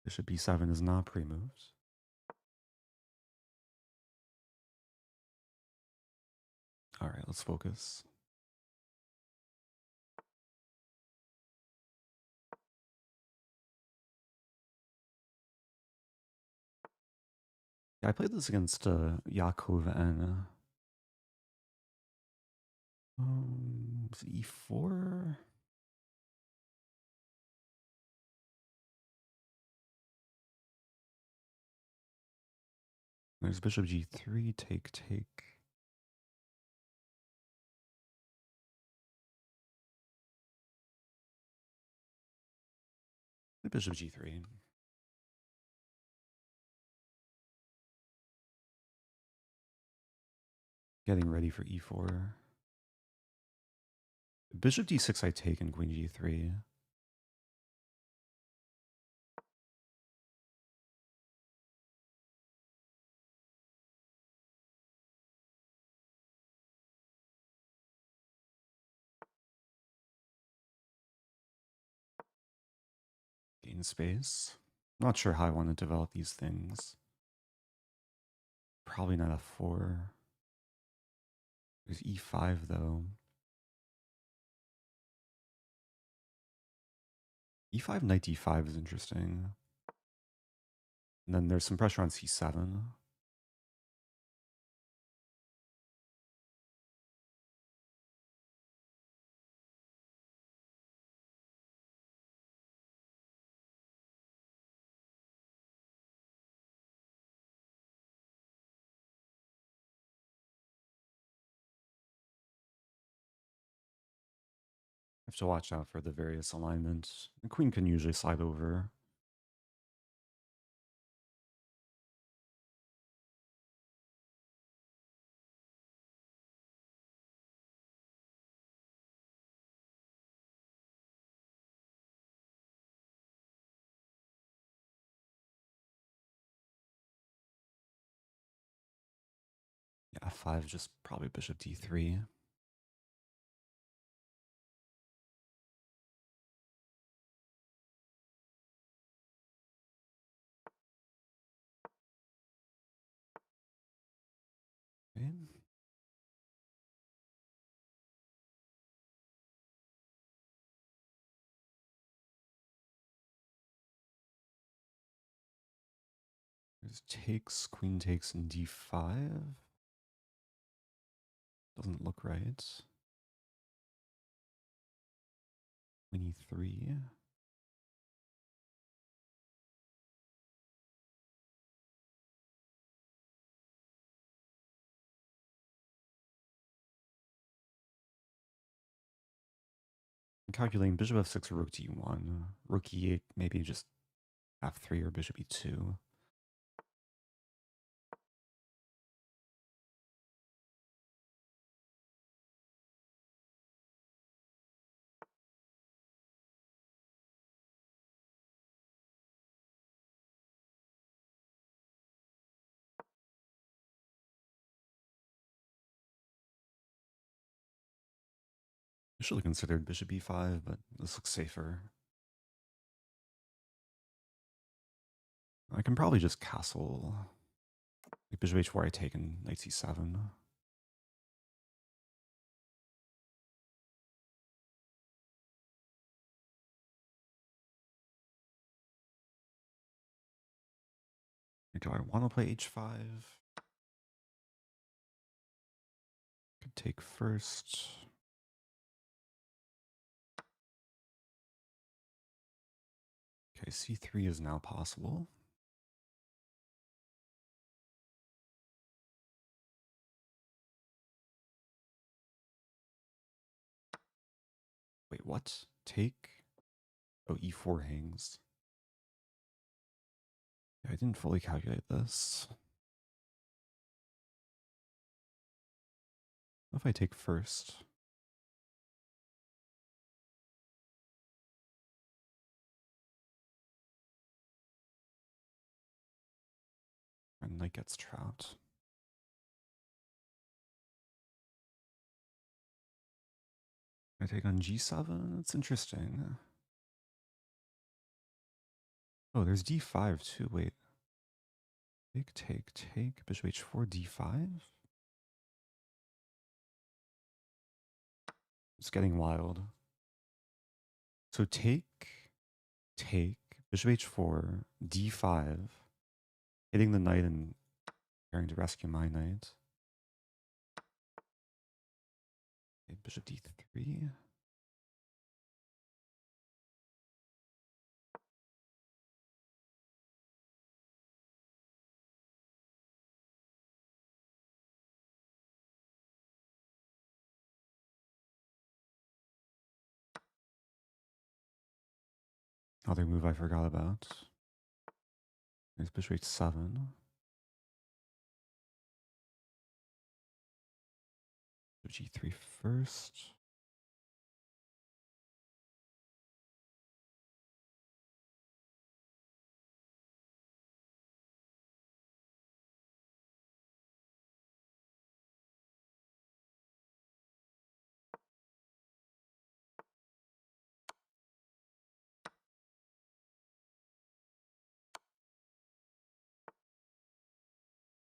Bishop b7 is not pre-moved. All right, let's focus. Yeah, I played this against Yakov and e4. There's bishop g3, take, take. Bishop g3. Getting ready for e4. Bishop d6 I take and queen g3. Gain space. Not sure how I want to develop these things. Probably not f4. There's e5 though. e5, knight d5 is interesting. And then there's some pressure on c7. Have to watch out for the various alignments. The queen can usually slide over. f5, just probably bishop d3. Okay. There's takes, queen takes, and d5. Doesn't look right. Queen e3. I'm calculating bishop f6 or rook d1. Rook e8, maybe just f3 or bishop e2. I should have considered bishop e5, but this looks safer. I can probably just castle. Like bishop h4, I take, and knight c7. Do I want to play h5? Could take first. Okay, c3 is now possible. Wait, what? Take? Oh, e4 hangs. Yeah, I didn't fully calculate this. What if I take first? And knight gets trapped. I take on g7? That's interesting. Oh, there's d5 too. Wait. Take. Bishop h4, d5? It's getting wild. So take, bishop h4, d5, hitting the knight and preparing to rescue my knight. Okay, bishop d3. Other move I forgot about. There's bishop h7. G3 first.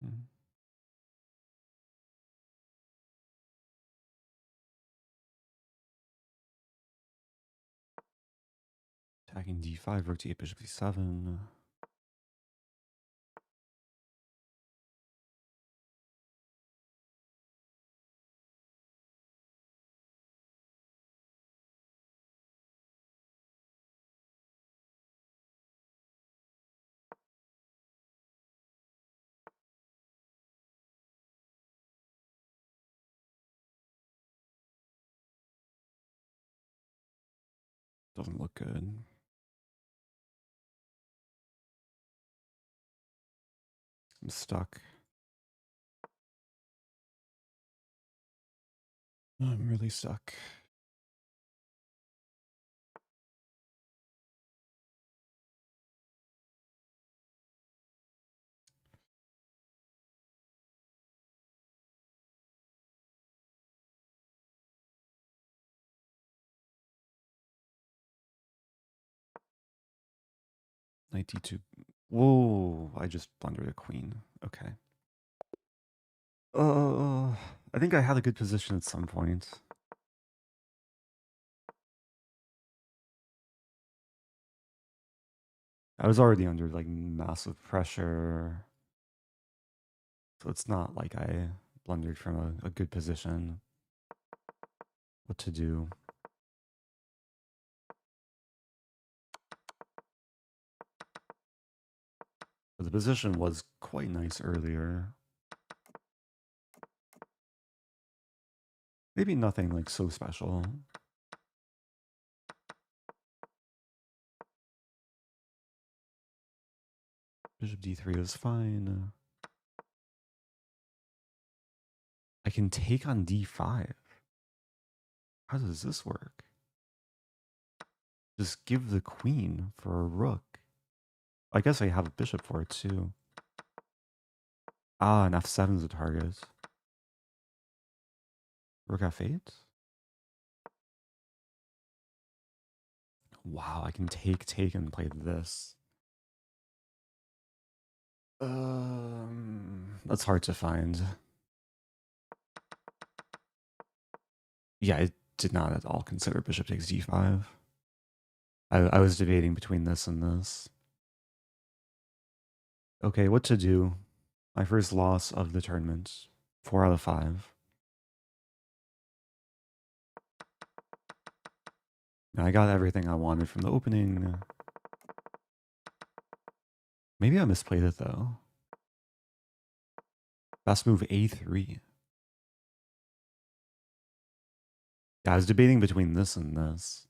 Hmm. Attacking d5, rook d8, bishop d7. Doesn't look good. I'm stuck. I'm really stuck. Knight d2. Whoa, I just blundered a queen. Okay. I think I had a good position at some point. I was already under like massive pressure. So it's not like I blundered from a good position. What to do? But the position was quite nice earlier. Maybe nothing like so special. Bishop d3 is fine. I can take on d5. How does this work? Just give the queen for a rook. I guess I have a bishop for it too. Ah, and f7 is the target. Rook f8? Wow, I can take and play this. That's hard to find. Yeah, I did not at all consider bishop takes d5. I was debating between this and this. Okay, what to do? My first loss of the tournament. 4 out of 5. Now I got everything I wanted from the opening. Maybe I misplayed it though. Best move a3. Yeah, I was debating between this and this.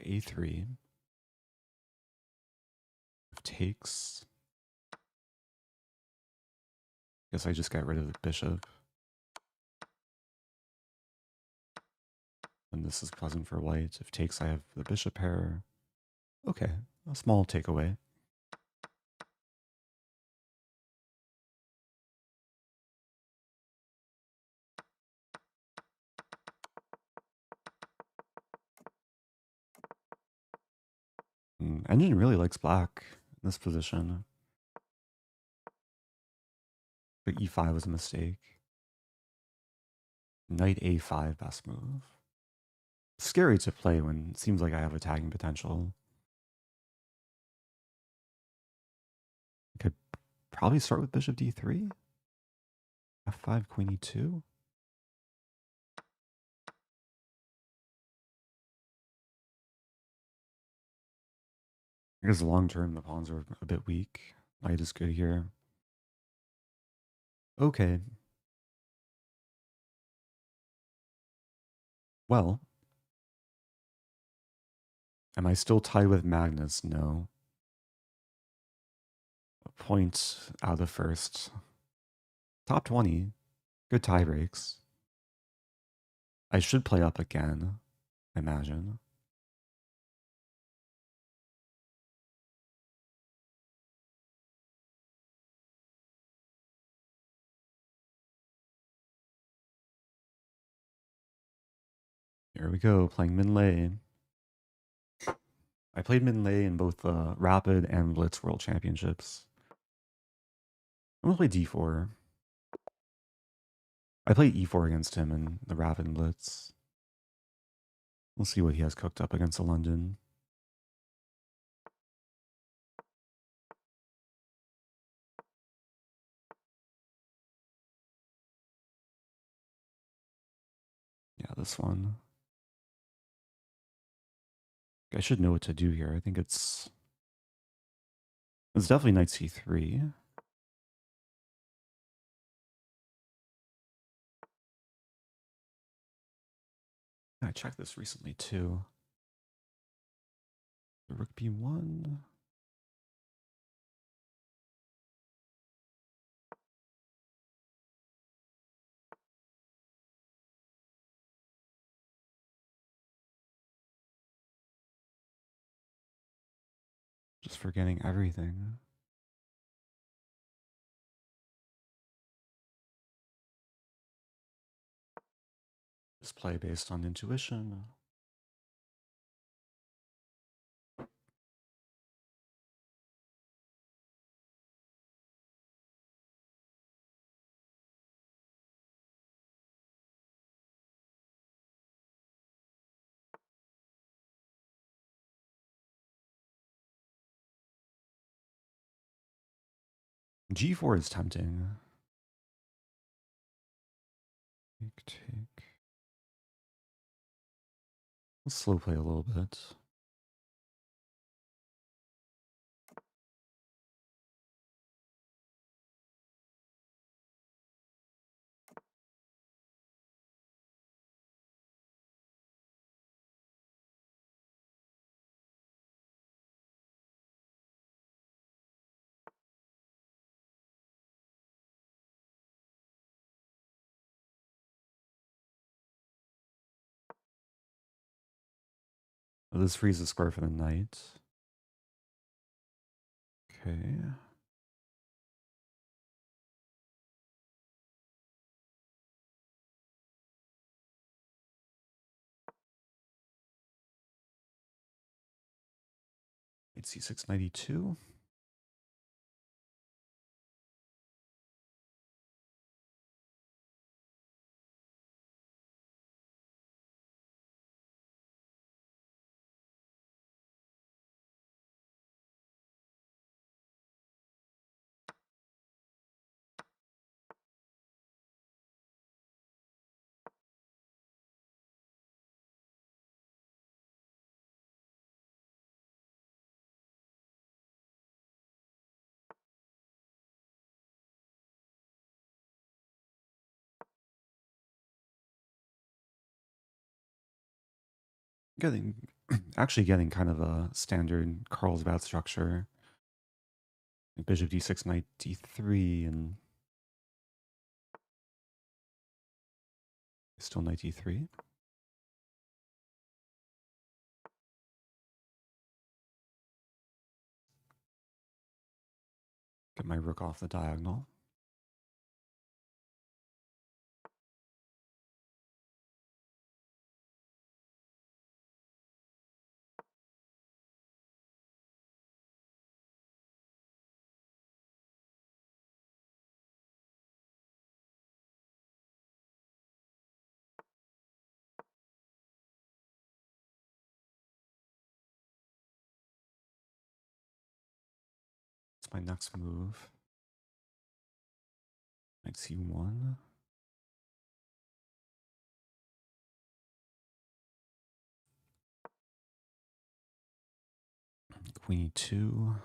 a3. Takes. Guess I just got rid of the bishop. And this is pleasant for white. If takes, I have the bishop pair. Okay, a small takeaway. Engine really likes black in this position. But e5 was a mistake. Knight a5, best move. Scary to play when it seems like I have attacking potential. I could probably start with bishop d3. f5, queen e2. I guess long term the pawns are a bit weak. Knight is good here. Okay. Well, am I still tied with Magnus? No. A point out of first. Top 20. Good tie breaks. I should play up again, I imagine. Here we go, playing Minh. I played Minh in both the Rapid and Blitz World Championships. I'm going to play d4. I played e4 against him in the Rapid and Blitz. We'll see what he has cooked up against the London. Yeah, this one. I should know what to do here. I think it's definitely knight c3. I checked this recently too. The rook b1. Just forgetting everything. Just play based on intuition. G4 is tempting. Take. Let's slow play a little bit. This frees the square for the knight. Okay. Knight c6, 92. Actually getting kind of a standard Carlsbad structure. Bishop d6, knight d3, and still knight d3. Get my rook off the diagonal. That's my next move. Knight c1. Queen e2.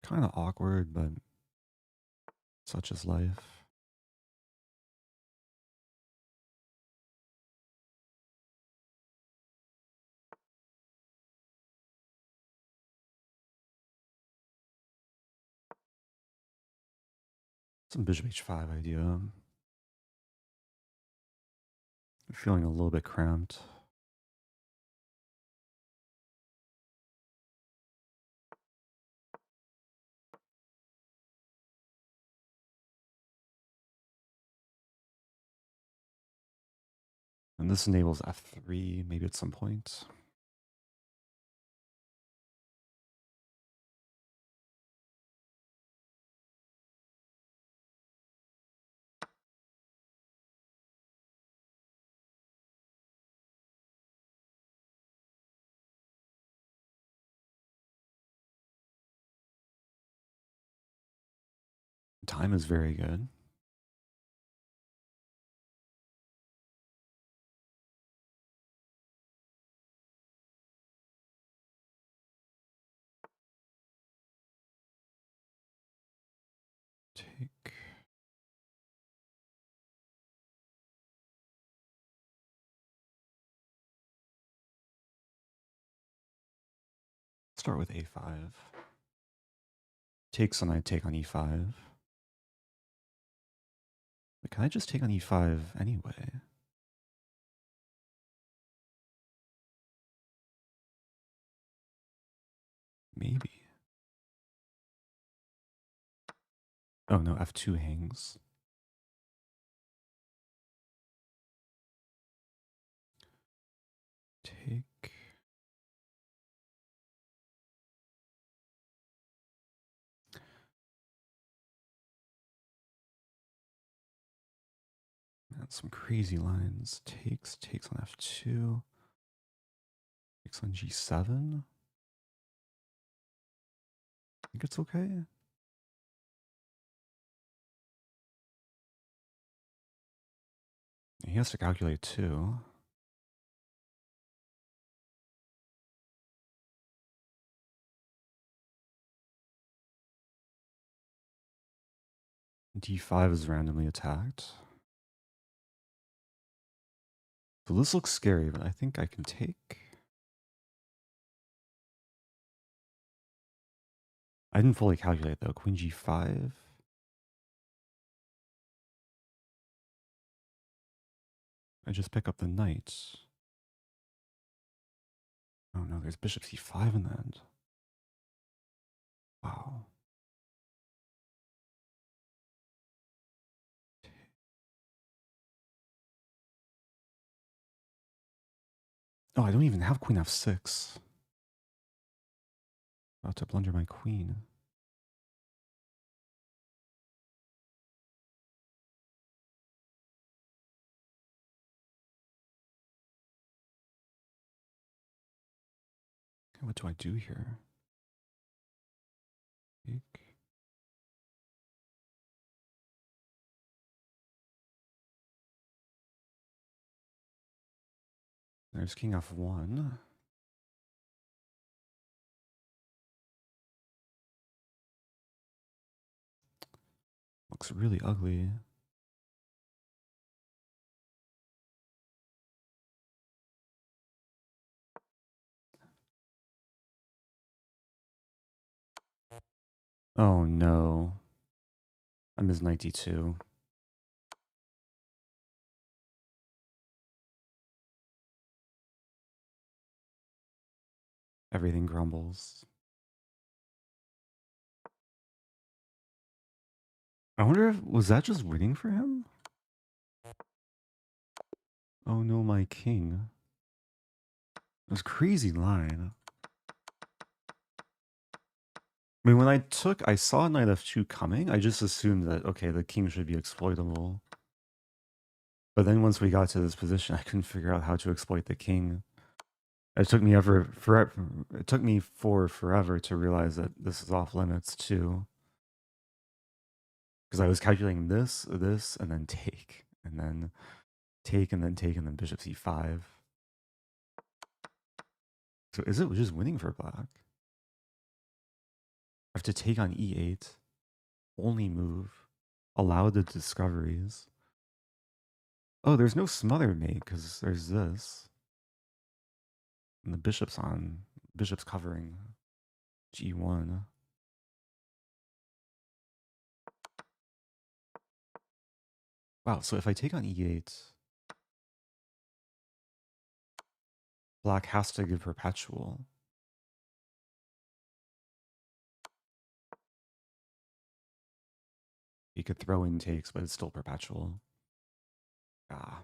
Kind of awkward, but such is life. Some bishop h5 idea. I'm feeling a little bit cramped. And this enables f3 maybe at some point. Time is very good. Take. Start with a5. Takes and I take on e5. But can I just take on e5 anyway? Maybe. Oh no, f2 hangs. Take. Man, some crazy lines. Takes on f2. Takes on g7. I think it's okay. He has to calculate too. D5 is randomly attacked. So this looks scary, but I think I can take. I didn't fully calculate though. Queen G5. I just pick up the knight. Oh no, there's bishop C5 in the end. Wow. Oh, I don't even have queen F6. About to blunder my queen. What do I do here? Take. There's king F1. Looks really ugly. Oh no. I miss 92. Everything crumbles. I wonder if, was that just winning for him? Oh no, my king. It was a crazy line. I mean, when I saw knight f2 coming, I just assumed that, okay, the king should be exploitable. But then once we got to this position, I couldn't figure out how to exploit the king. It took me forever to realize that this is off limits too. Because I was calculating this, and then take, and then take, and then take, and then bishop c5. So is it just winning for black? I have to take on e8, only move, allow the discoveries. Oh, there's no smother mate because there's this. And the bishop's on. Bishop's covering g1. Wow, so if I take on e8, black has to give perpetual. He could throw in takes, but it's still perpetual. Ah.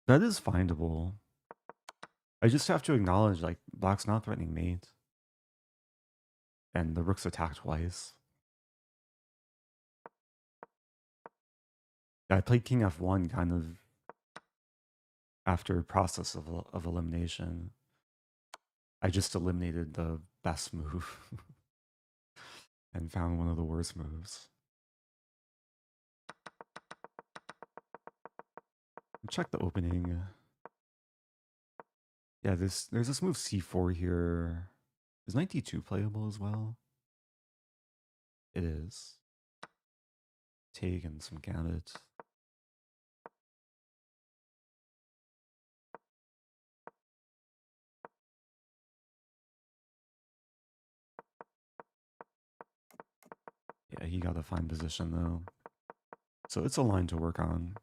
That is findable. I just have to acknowledge, like, black's not threatening mate. And the rook's attacked twice. I played king f1 kind of after a process of elimination. I just eliminated the best move and found one of the worst moves. Check the opening. Yeah, there's this move c4 here. Is knight d2 playable as well? It is. Take and some Gambit. Yeah, he got a fine position though. So it's a line to work on.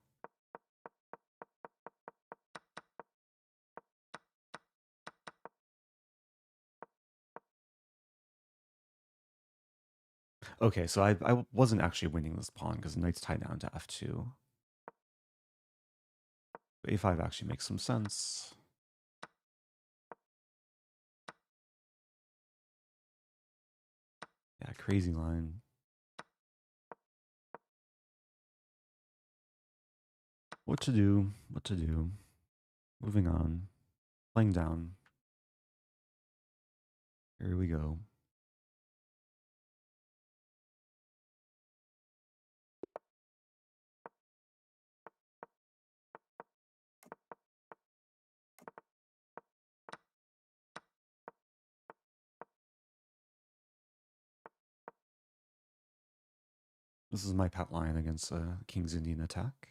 Okay, so I wasn't actually winning this pawn because the knight's tied down to f2. But a5 actually makes some sense. Yeah, crazy line. What to do? What to do? Moving on. Playing down. Here we go. This is my pet line against King's Indian attack.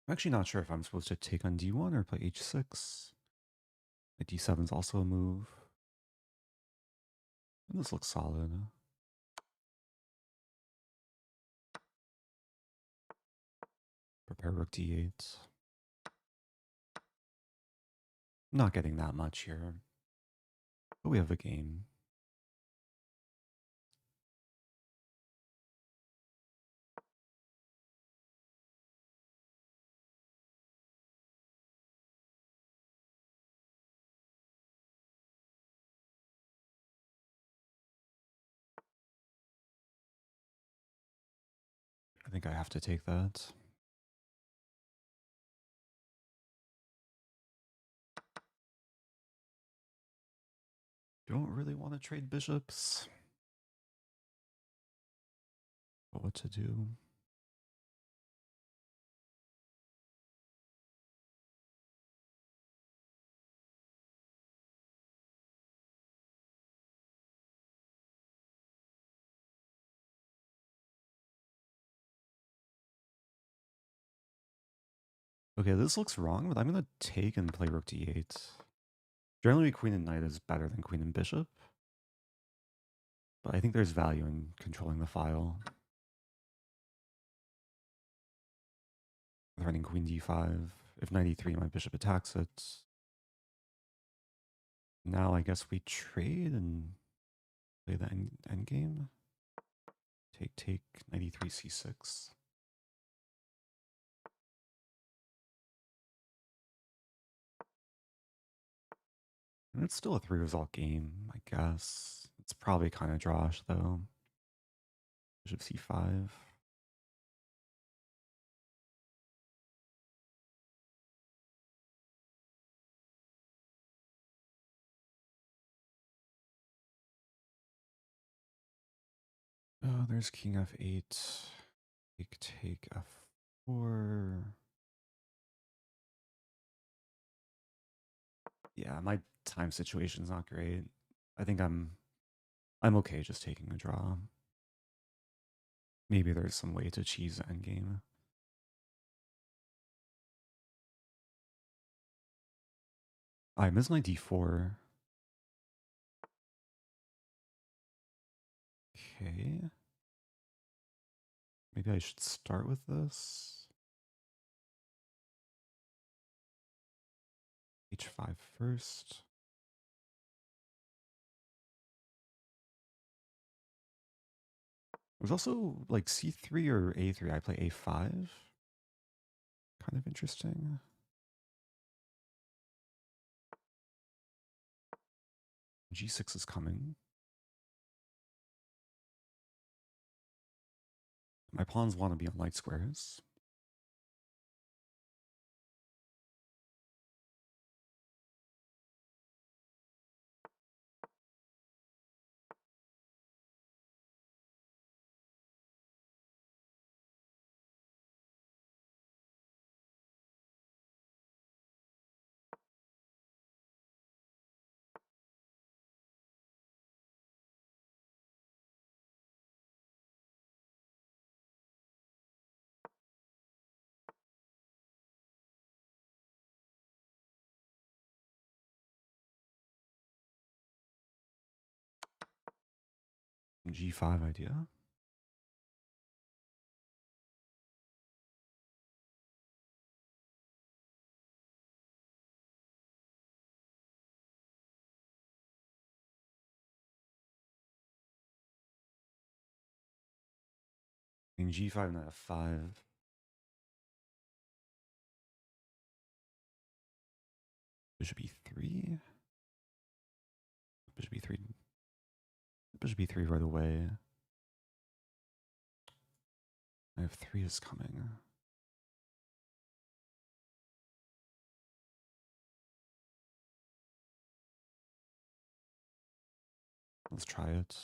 I'm actually not sure if I'm supposed to take on d1 or play h6. My d7 is also a move. And this looks solid. Prepare rook d8. Not getting that much here. But we have a game. I think I have to take that. Don't really want to trade bishops. But what to do? Okay, this looks wrong, but I'm going to take and play rook d8. Generally, queen and knight is better than queen and bishop. But I think there's value in controlling the file. Threatening queen d5. If knight e3, my bishop attacks it. Now I guess we trade and play the end game. Take, knight e3, c6. And it's still a 3-result game, I guess. It's probably kind of drawish, though. Bishop c5. Oh, there's king f8. Take f4. Yeah, my time situation's not great. I think I'm okay just taking a draw. Maybe there's some way to cheese the endgame. I miss my d4. Okay. Maybe I should start with this. h5 first. There's also like c3 or a3. I play a5. Kind of interesting. g6 is coming. My pawns want to be on light squares. G5 idea. In g5 and f5. Bishop e3. Bishop e3. Bishop e3 right away. f3 is coming. Let's try it.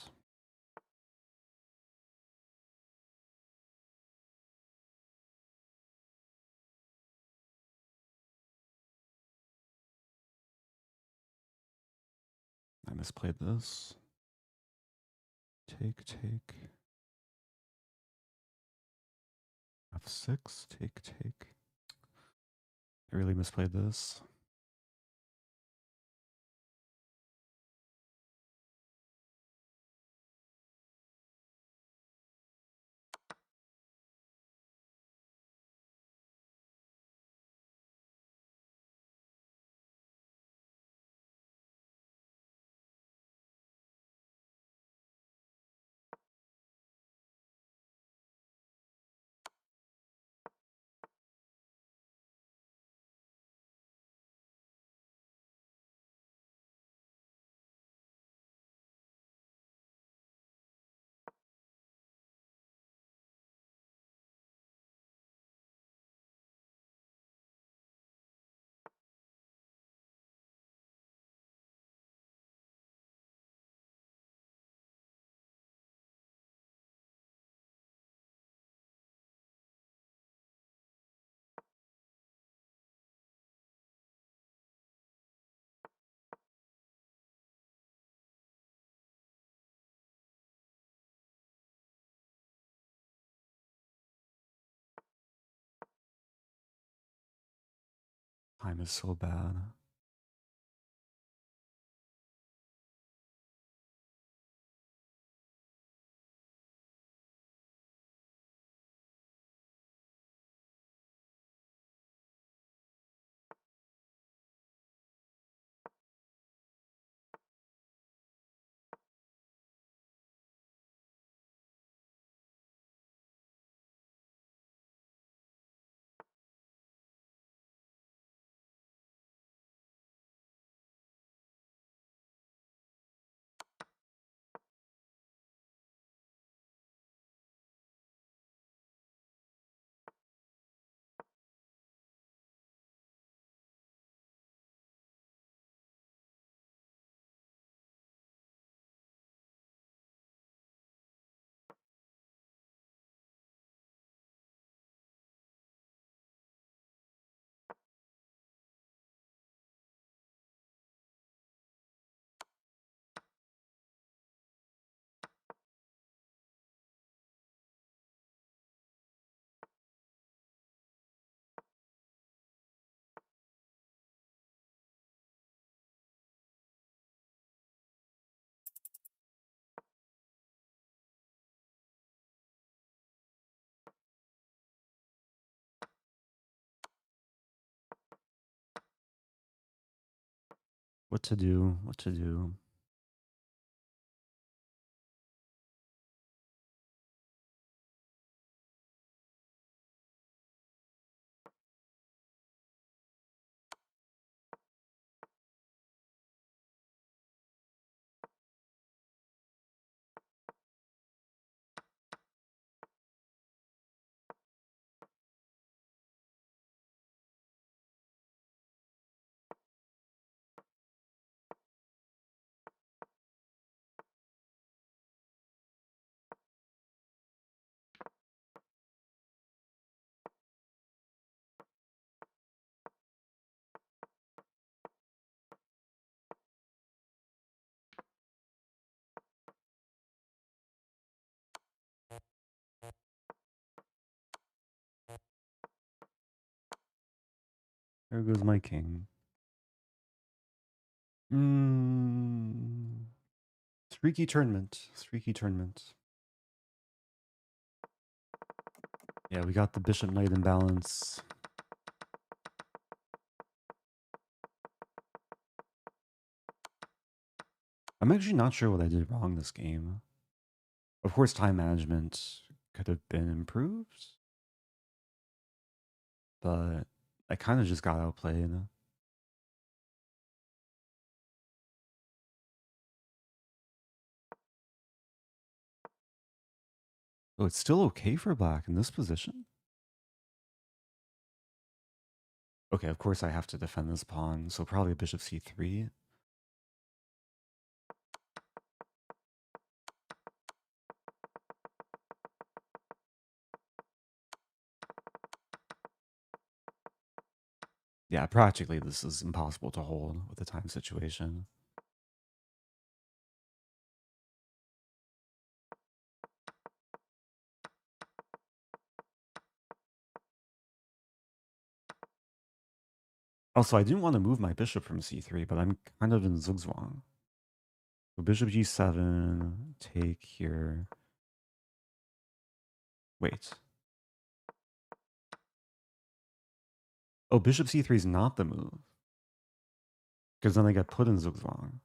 I misplayed this. Take. F6, take. I really misplayed this. Time is so bad. What to do? There goes my king. Streaky tournament. Yeah, we got the bishop knight imbalance. I'm actually not sure what I did wrong this game. Of course, time management could have been improved, but I kind of just got outplayed. Oh, it's still okay for black in this position? Okay, of course I have to defend this pawn, so probably bishop c3. Yeah, practically this is impossible to hold with the time situation. Also, I didn't want to move my bishop from c3, but I'm kind of in zugzwang. So bishop g7, take here. Wait. Oh, bishop c3 is not the move. Because then I get put in zugzwang.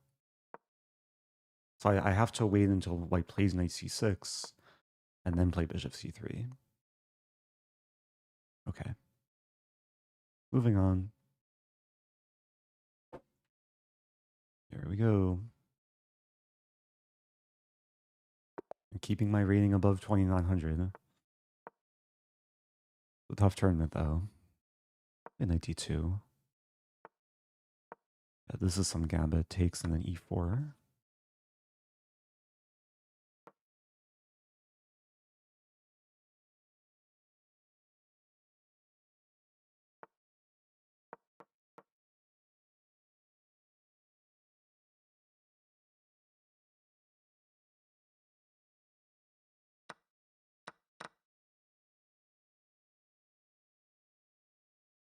So I have to wait until white plays knight c6 and then play bishop c3. Okay. Moving on. Here we go. I'm keeping my rating above 2900. A tough tournament though. In knight d2. Yeah, this is some Gambit takes and then e4.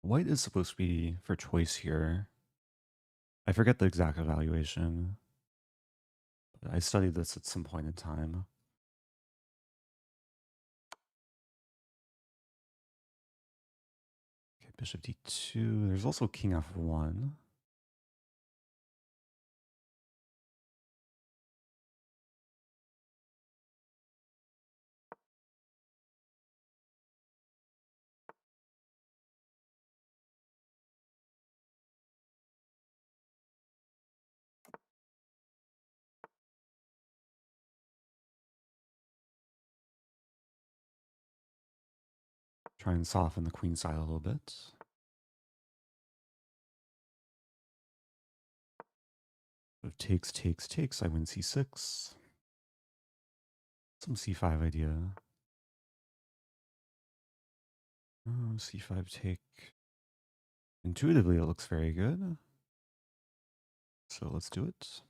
White is supposed to be for choice here. I forget the exact evaluation. But I studied this at some point in time. Okay, bishop d2. There's also king f1. Try and soften the queen side a little bit. So takes, takes, takes. I win c6. Some c5 idea. Oh, c5 take. Intuitively, it looks very good. So let's do it.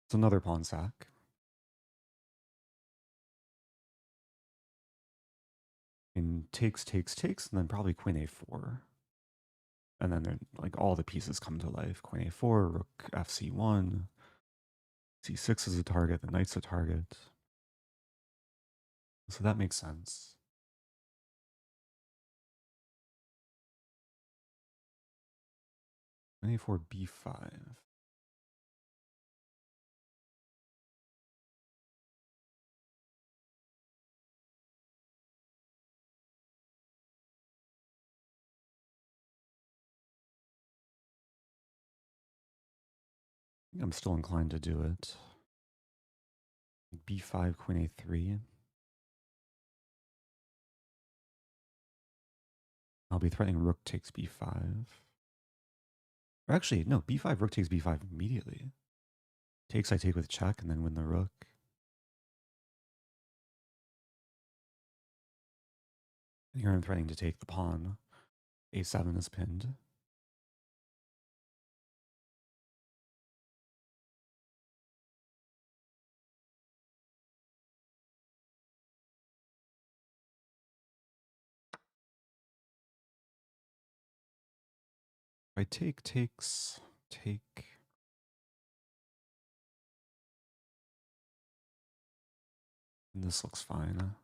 It's another pawn sack. And takes, takes, takes, and then probably queen a4. And then like all the pieces come to life. Queen a4, rook fc1, c6 is a target, the knight's a target. So that makes sense. Queen a4, b5. I'm still inclined to do it. b5, queen a3. I'll be threatening rook takes b5. Or actually, no, b5, rook takes b5 immediately. Takes, I take with check and then win the rook. And here I'm threatening to take the pawn. a7 is pinned. I take, takes, take. And this looks fine.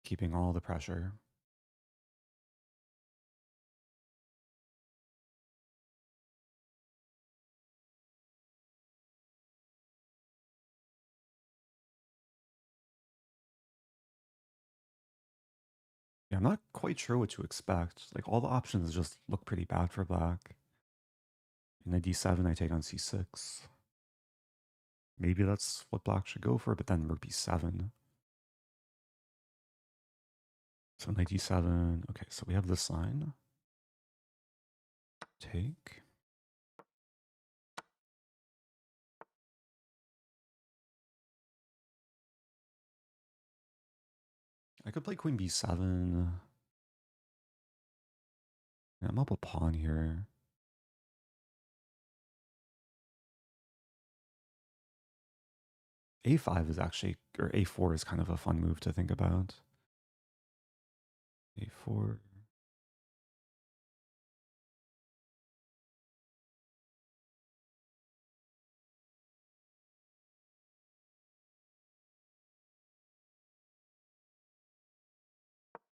Keeping all the pressure. Yeah, I'm not quite sure what to expect. Like all the options just look pretty bad for black. In a d7, I take on c6. Maybe that's what black should go for, but then rook b7. So knight d7. Okay, so we have this line. Take. I could play queen b7. Yeah, I'm up a pawn here. A5 is actually, or a4 is kind of a fun move to think about. A4.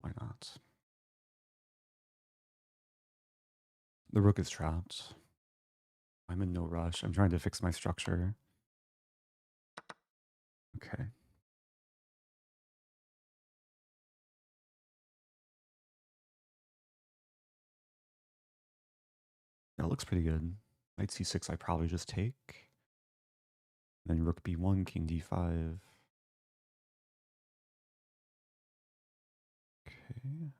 Why not? The rook is trapped. I'm in no rush. I'm trying to fix my structure. Okay. That looks pretty good. Knight c6 I probably just take. Then rook b1, king d5. Okay.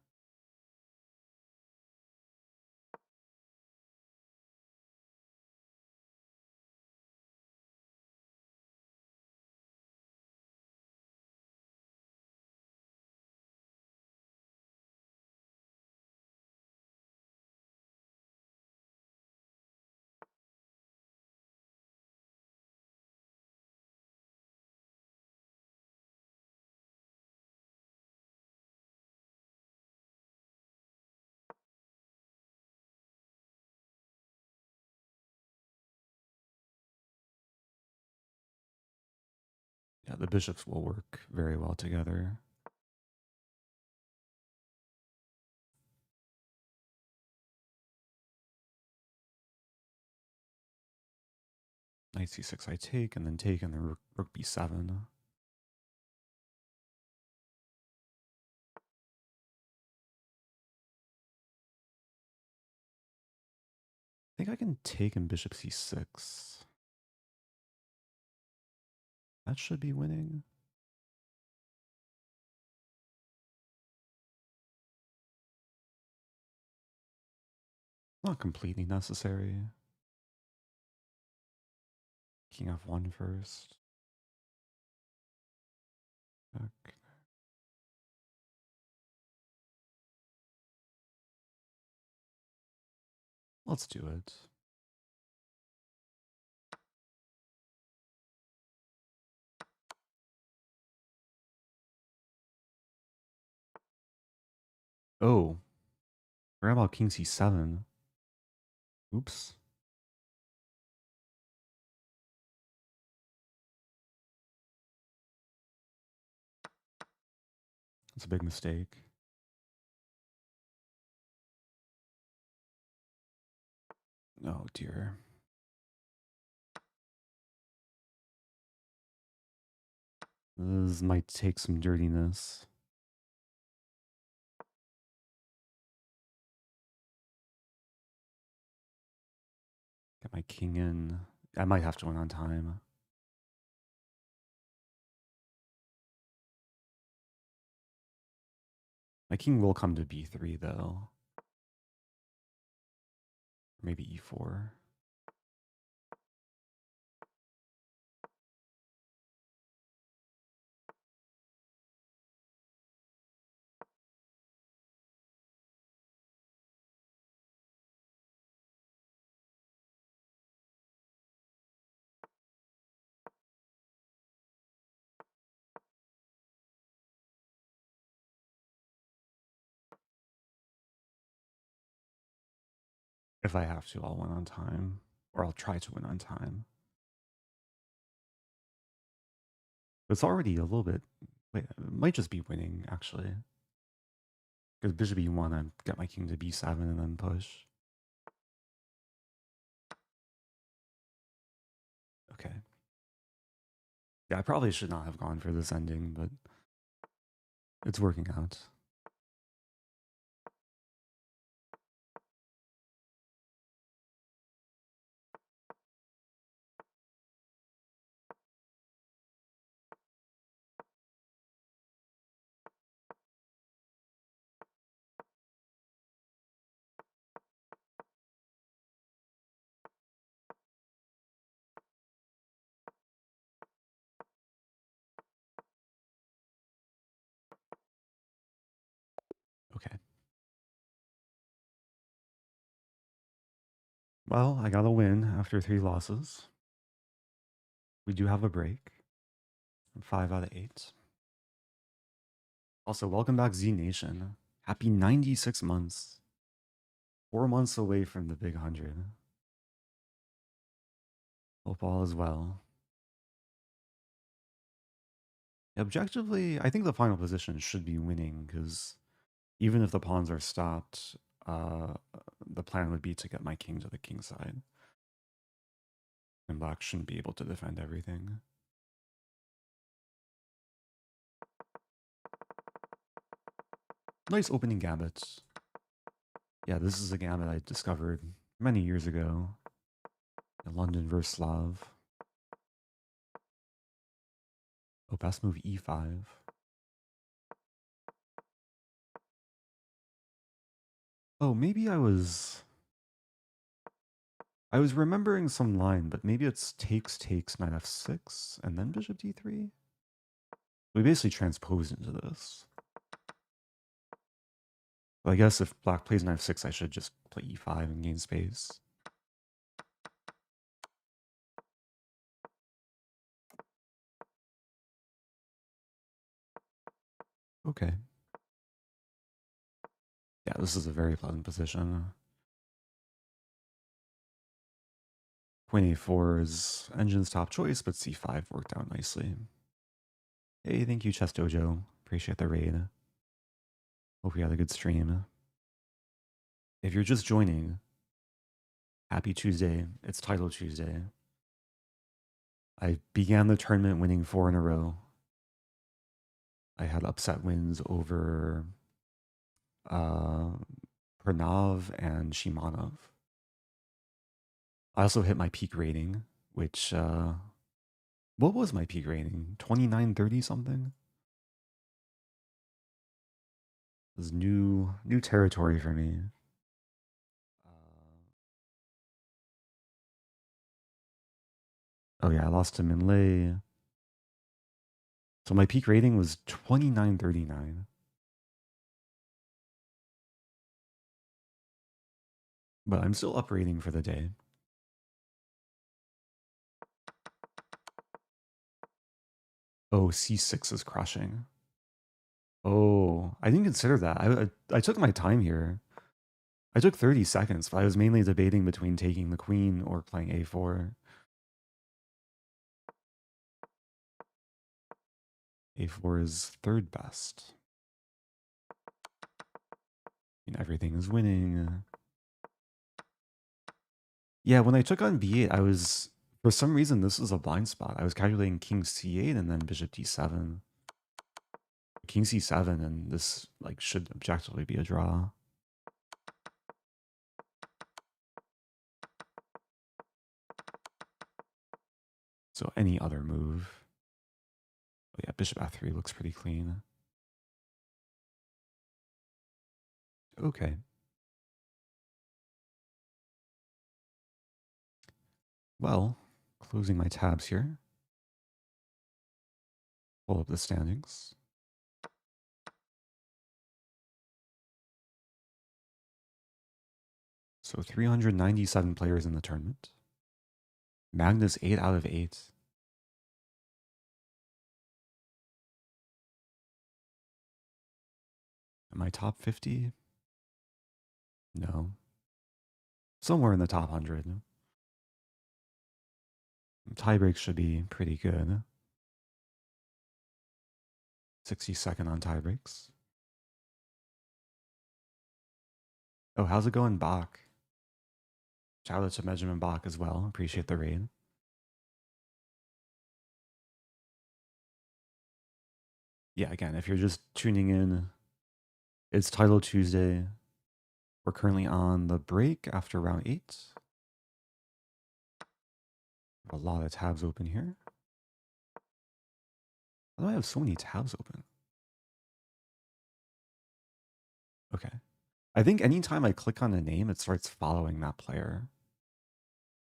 Yeah, the bishops will work very well together. Knight c6 I take, and then rook b7. I think I can take in bishop c6. That should be winning. Not completely necessary. King f1 first. Okay. Let's do it. Oh, forgot about king c7. Oops. That's a big mistake. Oh dear. This might take some dirtiness. Get my king in. I might have to win on time. My king will come to b3 though. Maybe e4. If I have to, I'll win on time. Or I'll try to win on time. It's already a little bit... Wait, it might just be winning, actually. Because bishop e1, I get my king to b7 and then push. Okay. Yeah, I probably should not have gone for this ending, but it's working out. Okay. Well, I got a win after 3 losses. We do have a break. 5 out of 8. Also, welcome back Z Nation. Happy 96 months. 4 months away from the big 100. Hope all is well. Objectively, I think the final position should be winning, because even if the pawns are stopped, the plan would be to get my king to the king side. And black shouldn't be able to defend everything. Nice opening gambits. Yeah, this is a gambit I discovered many years ago in London versus Slav. Oh, best move e5. Oh, maybe I was remembering some line, but maybe it's takes, knight f6, and then bishop d3? We basically transposed into this. Well, I guess if black plays knight f6, I should just play e5 and gain space. Okay. Yeah, this is a very pleasant position. Queen a4 is engine's top choice, but c5 worked out nicely. Hey, thank you, Chess Dojo. Appreciate the raid. Hope you had a good stream. If you're just joining, happy Tuesday. It's Title Tuesday. I began the tournament winning 4 in a row. I had upset wins over Pranav and Shimanov. I also hit my peak rating, which, what was my peak rating? 2930 something? This is new territory for me. Oh yeah, I lost to Minh. So my peak rating was 2939. But I'm still up rating for the day. Oh, c6 is crushing. Oh, I didn't consider that. I took my time here. I took 30 seconds, but I was mainly debating between taking the queen or playing a4. A4 is third best. And everything is winning. Yeah, when I took on b8, I was, for some reason, this was a blind spot. I was calculating king c8 and then bishop d7. King c7, and this like should objectively be a draw. So any other move. Oh yeah, bishop f3 looks pretty clean. Okay. Well, closing my tabs here. Pull up the standings. So 397 players in the tournament. Magnus 8 out of 8. Am I top 50? No. Somewhere in the top 100. Tiebreaks should be pretty good. 62nd on tiebreaks. Oh, how's it going, Bach? Shout out to Benjamin Bach as well. Appreciate the raid. Yeah, again, if you're just tuning in, it's Title Tuesday. We're currently on the break after round 8. A lot of tabs open here. Why do I have so many tabs open? Okay. I think anytime I click on a name, it starts following that player.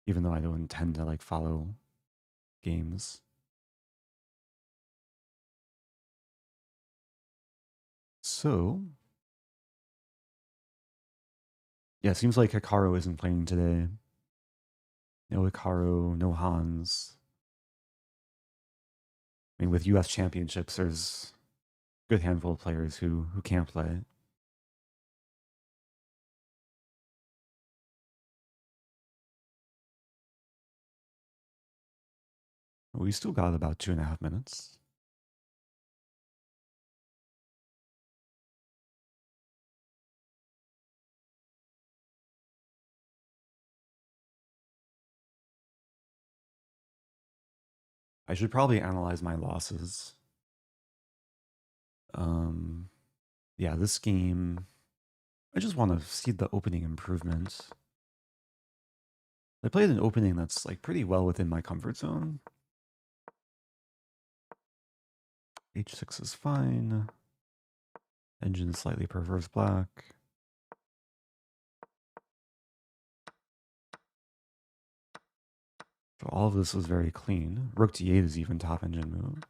Even though I don't intend to like follow games. So, yeah, seems like Hikaru isn't playing today. No Hikaru, no Hans. I mean, with US championships, there's a good handful of players who can't play. We still got about 2.5 minutes. I should probably analyze my losses. Yeah, this game, I just want to see the opening improvements. I played an opening that's like pretty well within my comfort zone. H6 is fine. Engine slightly prefers black. So all of this was very clean. Rook d8 is even top engine move.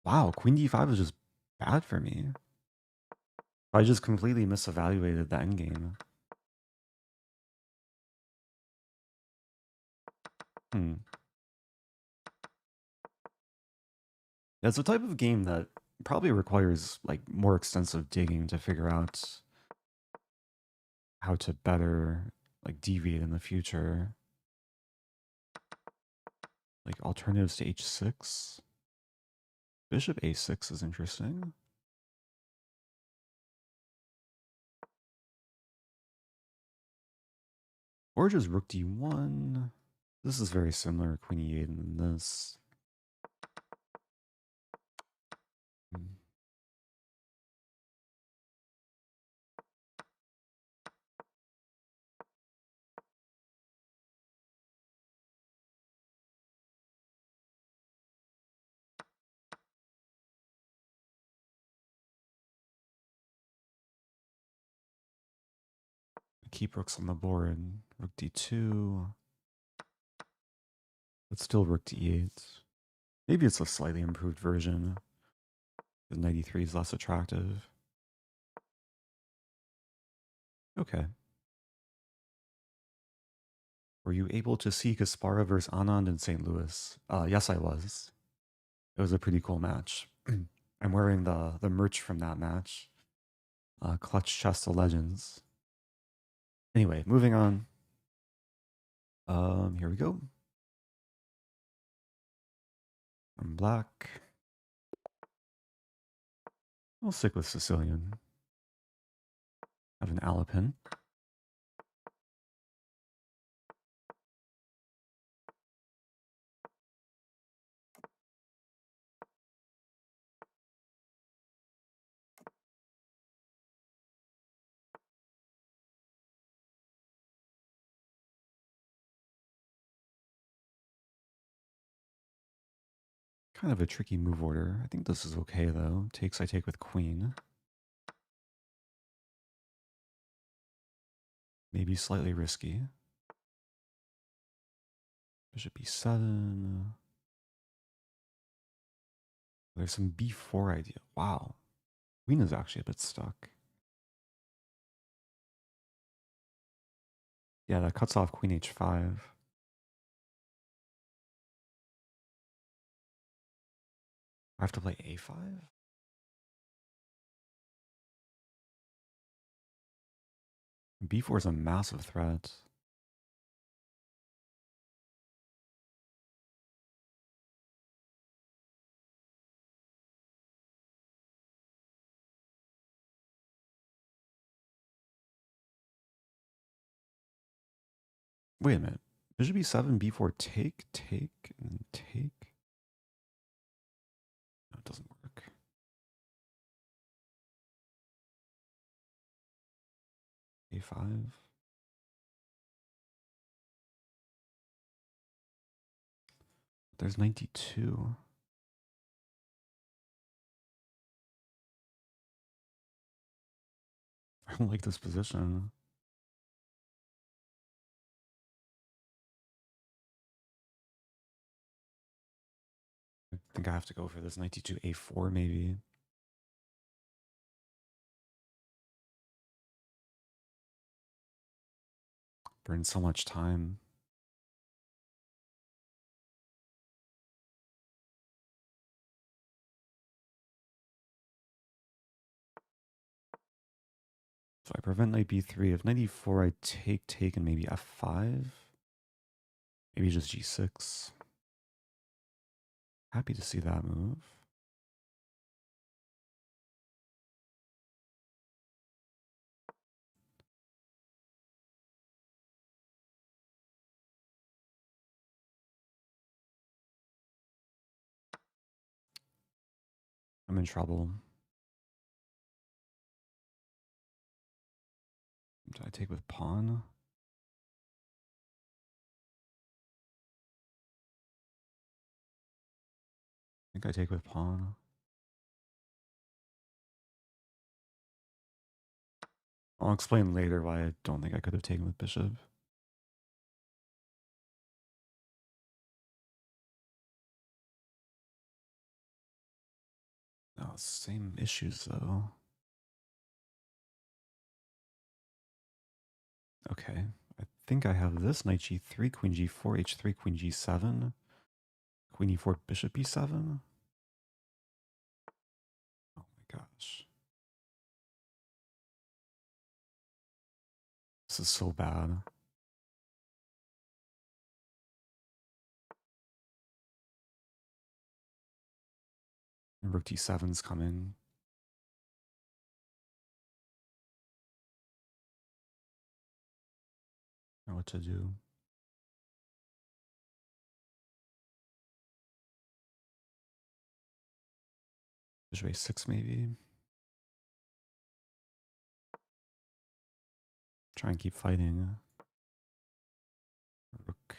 Wow, queen d5 is just bad for me. I just completely misevaluated the endgame. It's a type of game that probably requires like more extensive digging to figure out how to better like deviate in the future. Like alternatives to h6. Bishop a6 is interesting. Or just rook d1. This is very similar to queen e8 and this. Keep rooks on the board. Rook d2. But still rook d8. Maybe it's a slightly improved version. The knight e3 is less attractive. Okay. Were you able to see Kaspara versus Anand in St. Louis? Yes, I was. It was a pretty cool match. I'm wearing the merch from that match. Clutch Chest of Legends. Anyway, moving on. Here we go. I'm black. I'll stick with Sicilian. I have an Alapin. Kind of a tricky move order. I think this is okay though. Takes I take with queen. Maybe slightly risky. Bishop b7. There's some b4 idea. Wow. Queen is actually a bit stuck. Yeah, that cuts off queen h5. I have to play a5? b4 is a massive threat. Wait a minute. Bishop b7, b4, take, and then take. No, it doesn't work. a5. There's 92. I don't like this position. I think I have to go for this 92 a4 maybe. Burn so much time. So I prevent knight b3. If knight e4, I take, and maybe f5. Maybe just g6. Happy to see that move. I'm in trouble. Do I take with pawn? I think I take with pawn. I'll explain later why I don't think I could have taken with bishop. Oh, same issues though. Okay, I think I have this. Knight g3, queen g4, h3, queen g7, queen e4, bishop e7. Oh my gosh. This is so bad. And rook d7's coming. Know what to do. Bishop a6 maybe. Try and keep fighting. Rook.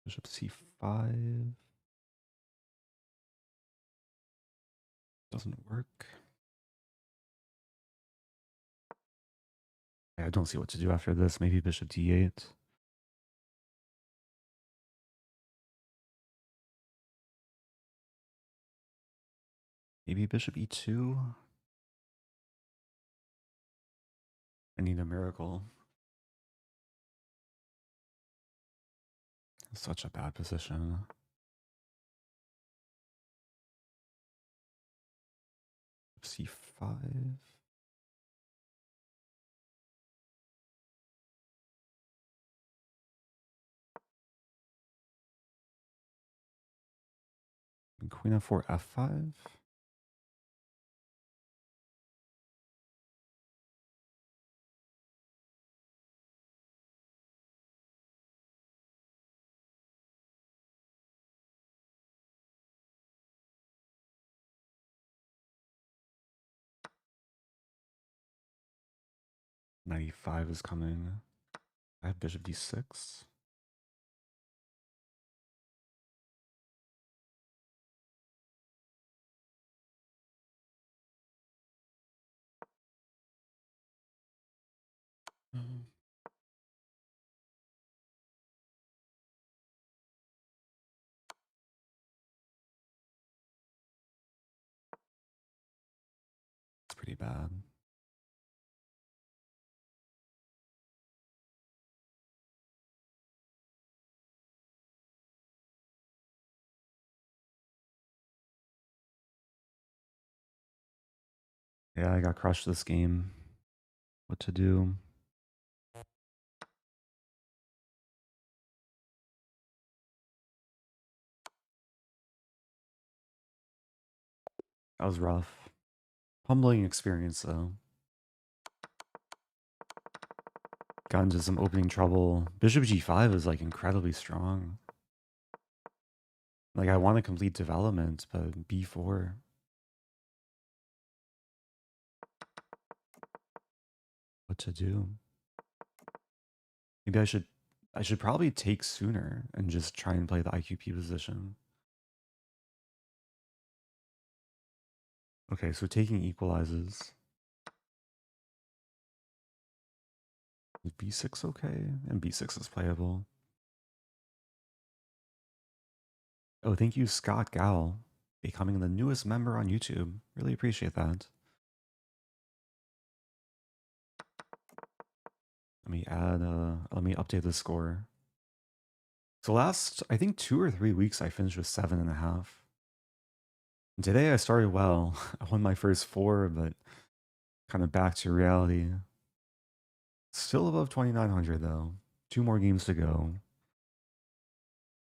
Bishop c5. Doesn't work. I don't see what to do after this. Maybe bishop d8. Maybe bishop e2. I need a miracle. Such a bad position. c5. And queen f4, f5. Knight e5 is coming. I have bishop d6. It's pretty bad. Yeah, I got crushed this game. What to do? That was rough. Humbling experience though. Got into some opening trouble. Bishop g5 is like incredibly strong. Like I want to complete development, but b4. What to do? Maybe I should probably take sooner and just try and play the IQP position. Okay, so taking equalizes. Is b6 okay? And b6 is playable. Oh, thank you, Scott Gal, becoming the newest member on YouTube. Really appreciate that. Let me update the score. So last, I think 2 or 3 weeks, I finished with 7.5. Today I started well. I won my first 4, but kind of back to reality. Still above 2,900 though. 2 more games to go.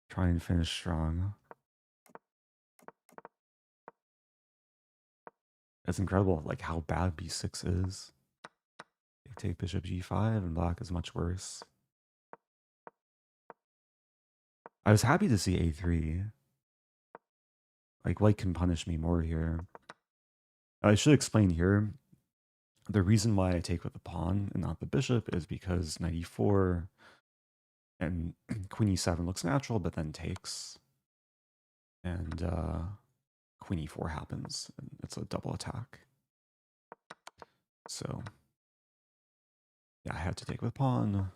Try and finish strong. It's incredible, like how bad b6 is. They take bishop g5, and black is much worse. I was happy to see a3. Like, white can punish me more here. I should explain here, the reason why I take with the pawn and not the bishop is because knight e4 and queen e7 looks natural, but then takes. And queen e4 happens, and it's a double attack. So, yeah, I had to take with pawn.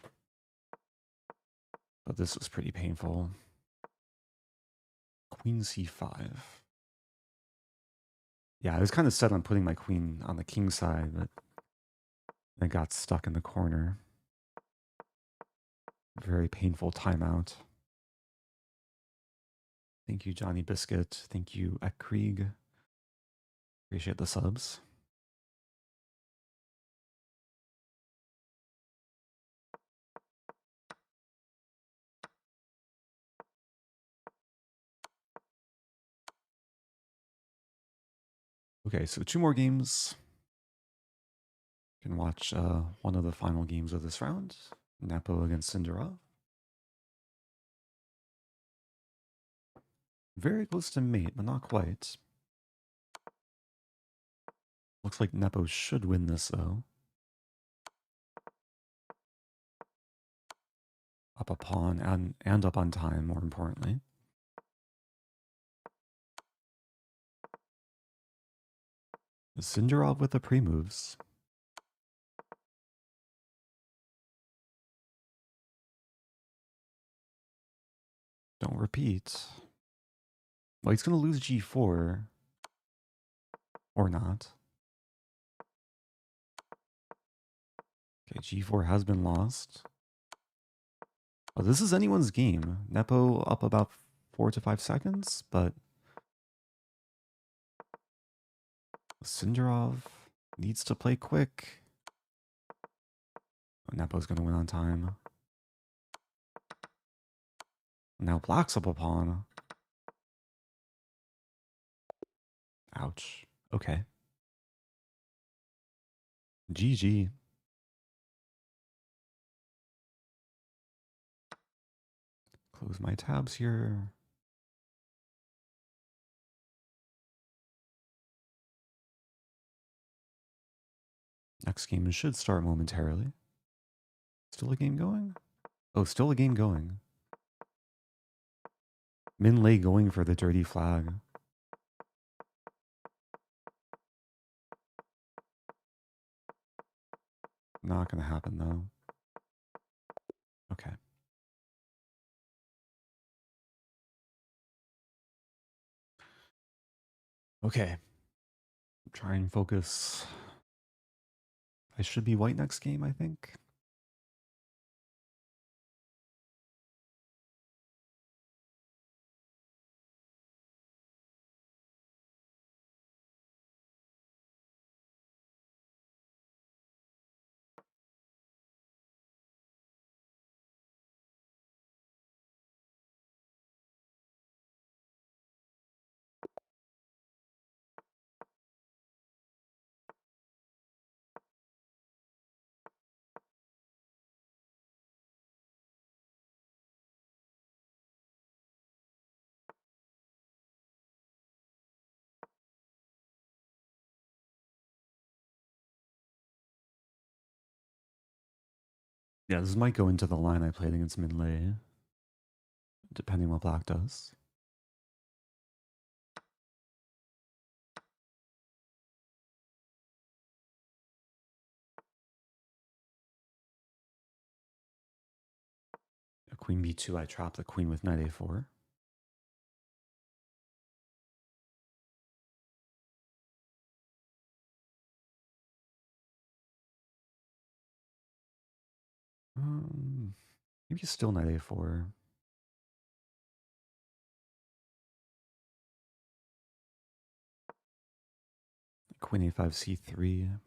But this was pretty painful. Queen c5. Yeah, I was kind of set on putting my queen on the king side, but I got stuck in the corner. Very painful timeout. Thank you, Johnny Biscuit. Thank you, Ekrieg. Appreciate the subs. Okay, so 2 more games. You can watch one of the final games of this round. Nepo against Sindarov. Very close to mate, but not quite. Looks like Nepo should win this, though. Up a pawn and up on time, more importantly. Sindarov with the pre-moves. Don't repeat. Well, he's going to lose g4. Or not. Okay, g4 has been lost. Oh, this is anyone's game. Nepo up about 4 to 5 seconds, but Sindarov needs to play quick. Oh, Nepo's going to win on time. Now black's up a pawn. Ouch. Okay. GG. Close my tabs here. Next game should start momentarily. Still a game going? Oh, still a game going. Minh going for the dirty flag. Not going to happen, though. Okay. Okay. Try and focus. I should be white next game, I think. Yeah, this might go into the line I played against Minh, depending what black does. Queen b2, I trap the queen with knight a4. Maybe still knight a4. Queen a5 c3.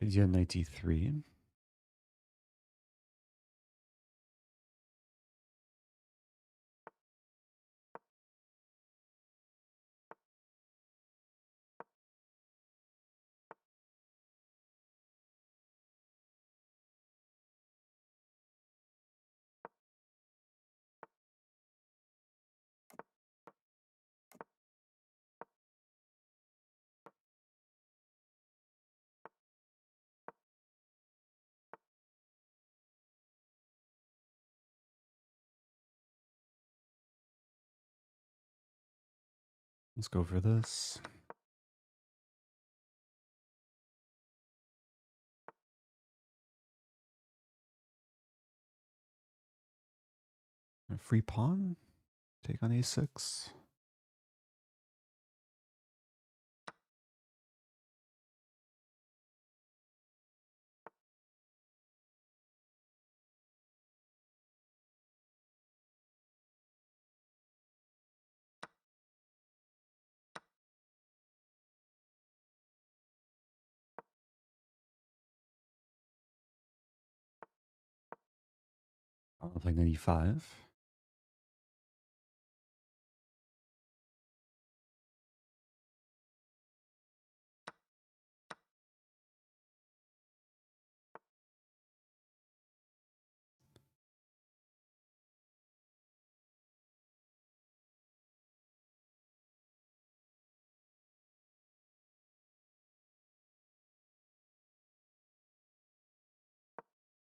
Idea knight d3. Let's go for this. A free pawn. Take on a6. I'll play knight e5.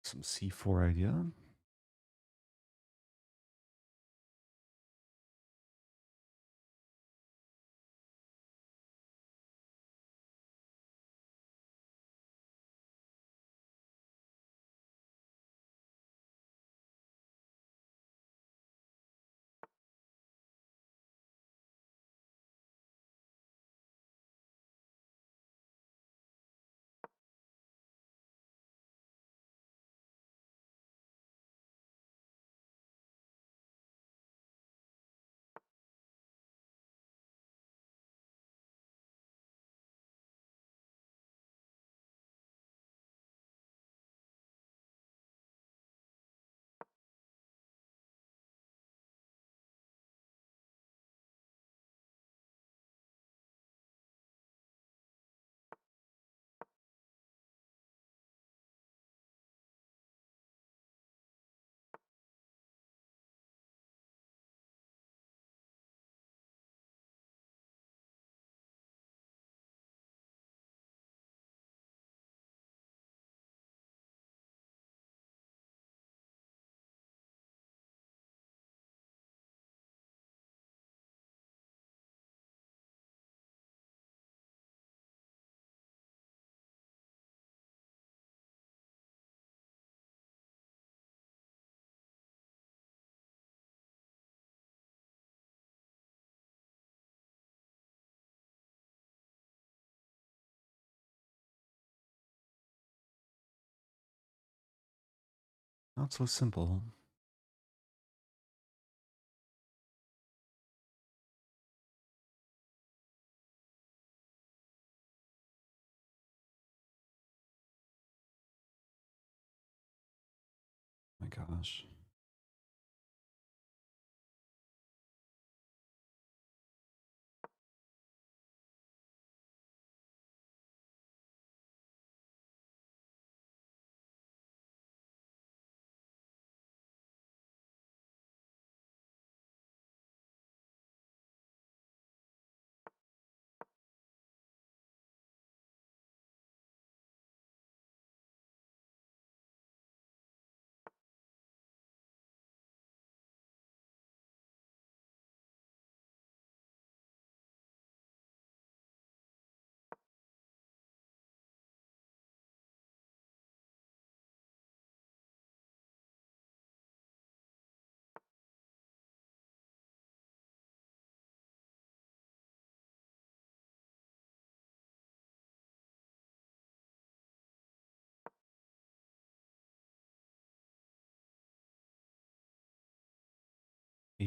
Some c4 idea. Not so simple. My gosh.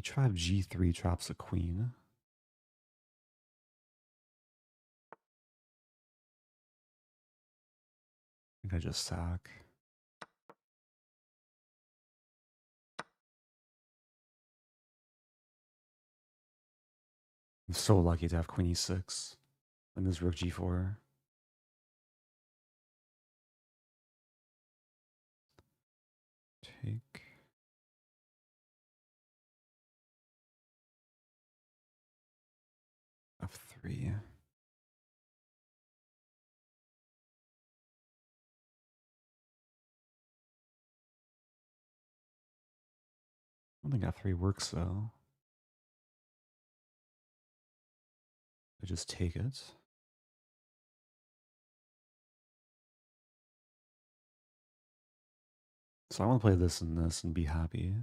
h5, g3 traps a queen. I think I just sack. I'm so lucky to have queen e6 and this rook g4. Take. f3. I don't think f3 works though. I just take it. So I want to play this and be happy.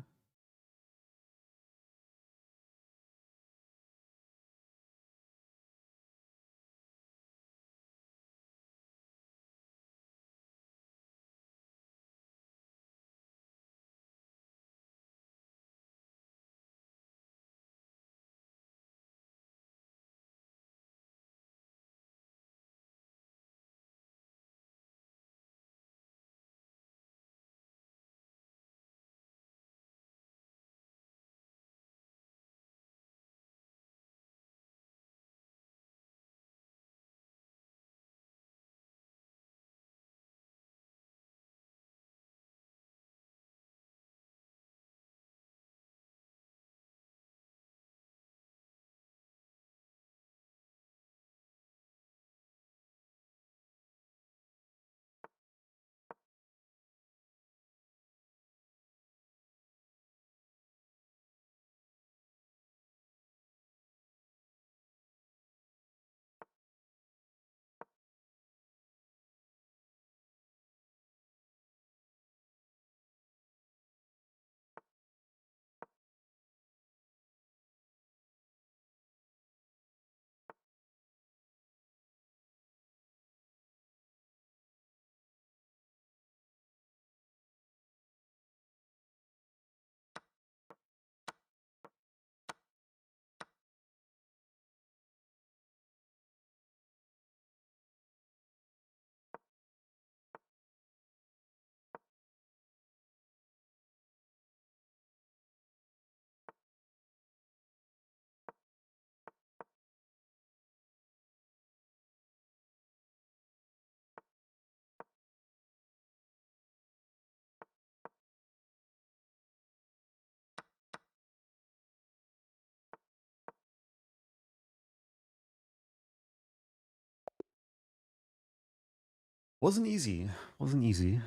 Wasn't easy. Wasn't easy.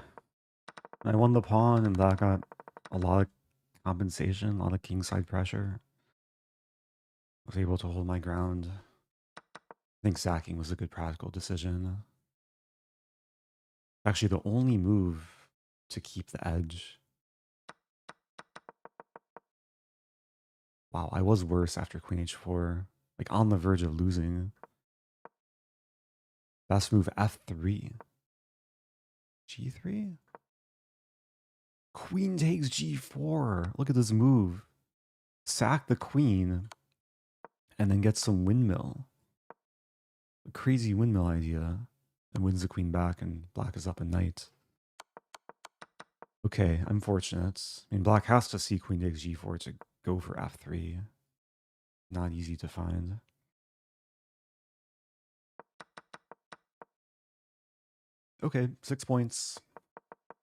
I won the pawn and that got a lot of compensation, a lot of kingside pressure. Was able to hold my ground. I think sacking was a good practical decision. Actually, the only move to keep the edge. Wow, I was worse after queen h4. Like on the verge of losing. Best move f3. g3? Queen takes g4. Look at this move. Sack the queen and then get some windmill. A crazy windmill idea. And wins the queen back and black is up a knight. Okay, I'm fortunate. I mean, black has to see queen takes g4 to go for f3. Not easy to find. Okay, 6 points.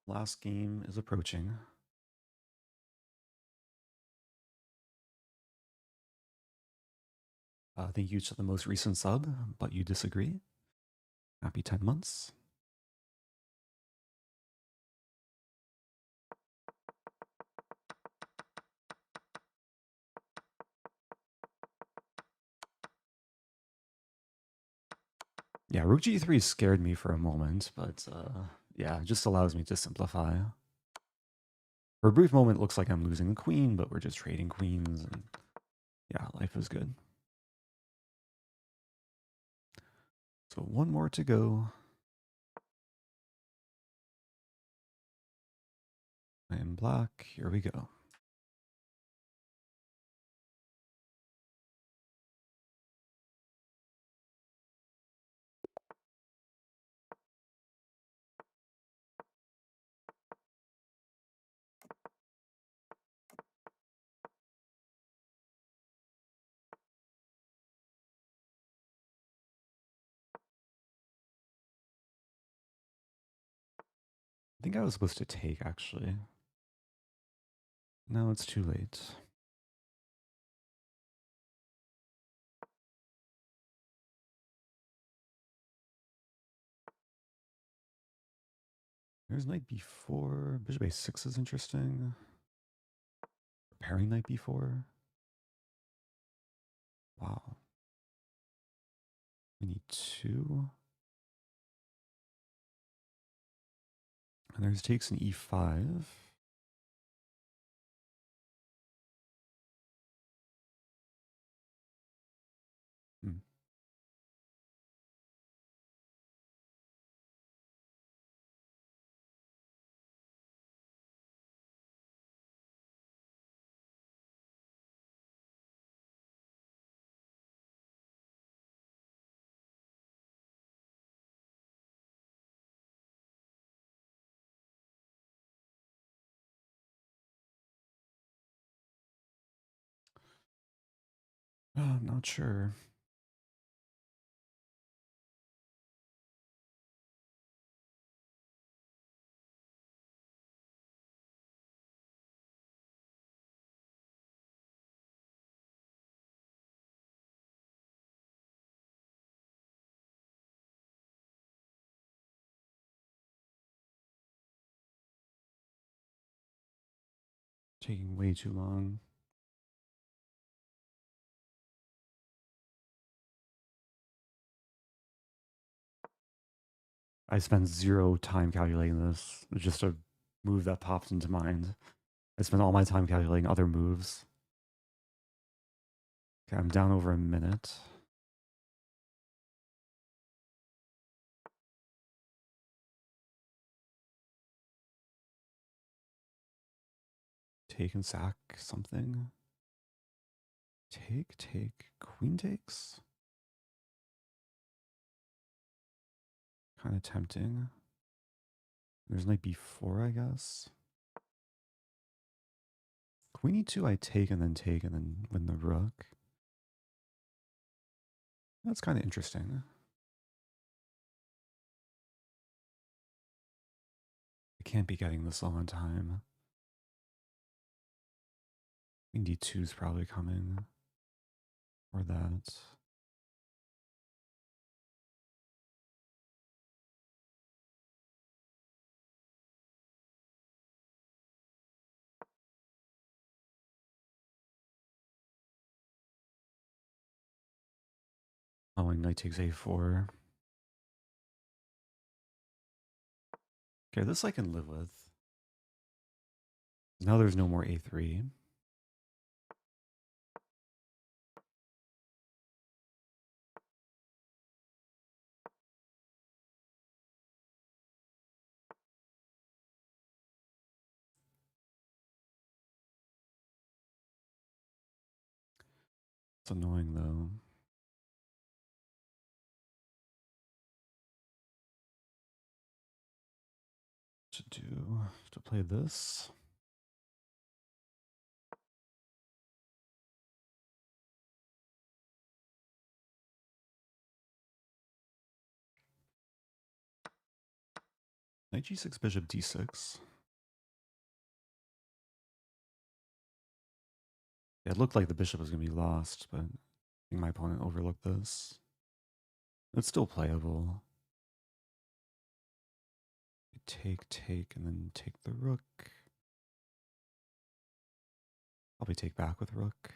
Last game is approaching. Thank you to the most recent sub, but you disagree. Happy 10 months. Yeah, rook g3 scared me for a moment, but yeah, it just allows me to simplify. For a brief moment, it looks like I'm losing the queen, but we're just trading queens, and yeah, life is good. So one more to go. I am black. Here we go. think I was supposed to take, actually. No, it's too late. There's knight b4. Bishop a6 is interesting. Preparing knight b4. Wow. We need 2. And there's takes an e5. Hmm. Oh, I'm not sure. Taking way too long. I spent 0 time calculating this. It's just a move that popped into mind. I spent all my time calculating other moves. Okay, I'm down over a minute. Take and sack something. Take. Queen takes? Kind of tempting. There's knight b4, I guess. Queen e2, I take and then win the rook. That's kind of interesting. I can't be getting this low on time. Queen d2 is probably coming. Or that. Oh, and knight takes a4. Okay, this I can live with. Now there's no more a3. It's annoying though. To play this. Knight g6, bishop d6. Yeah, it looked like the bishop was going to be lost, but I think my opponent overlooked this. It's still playable. Take, and then take the rook. Probably take back with rook.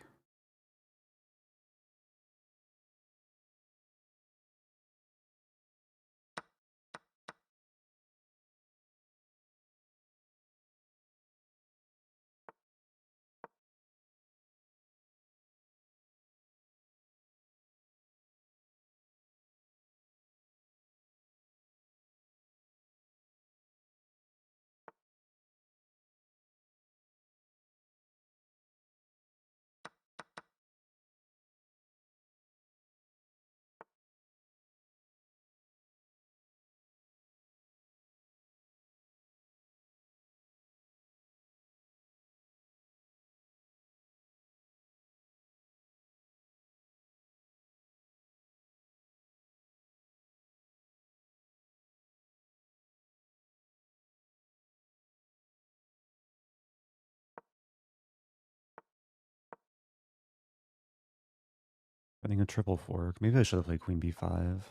Running a triple fork. Maybe I should have played queen b5.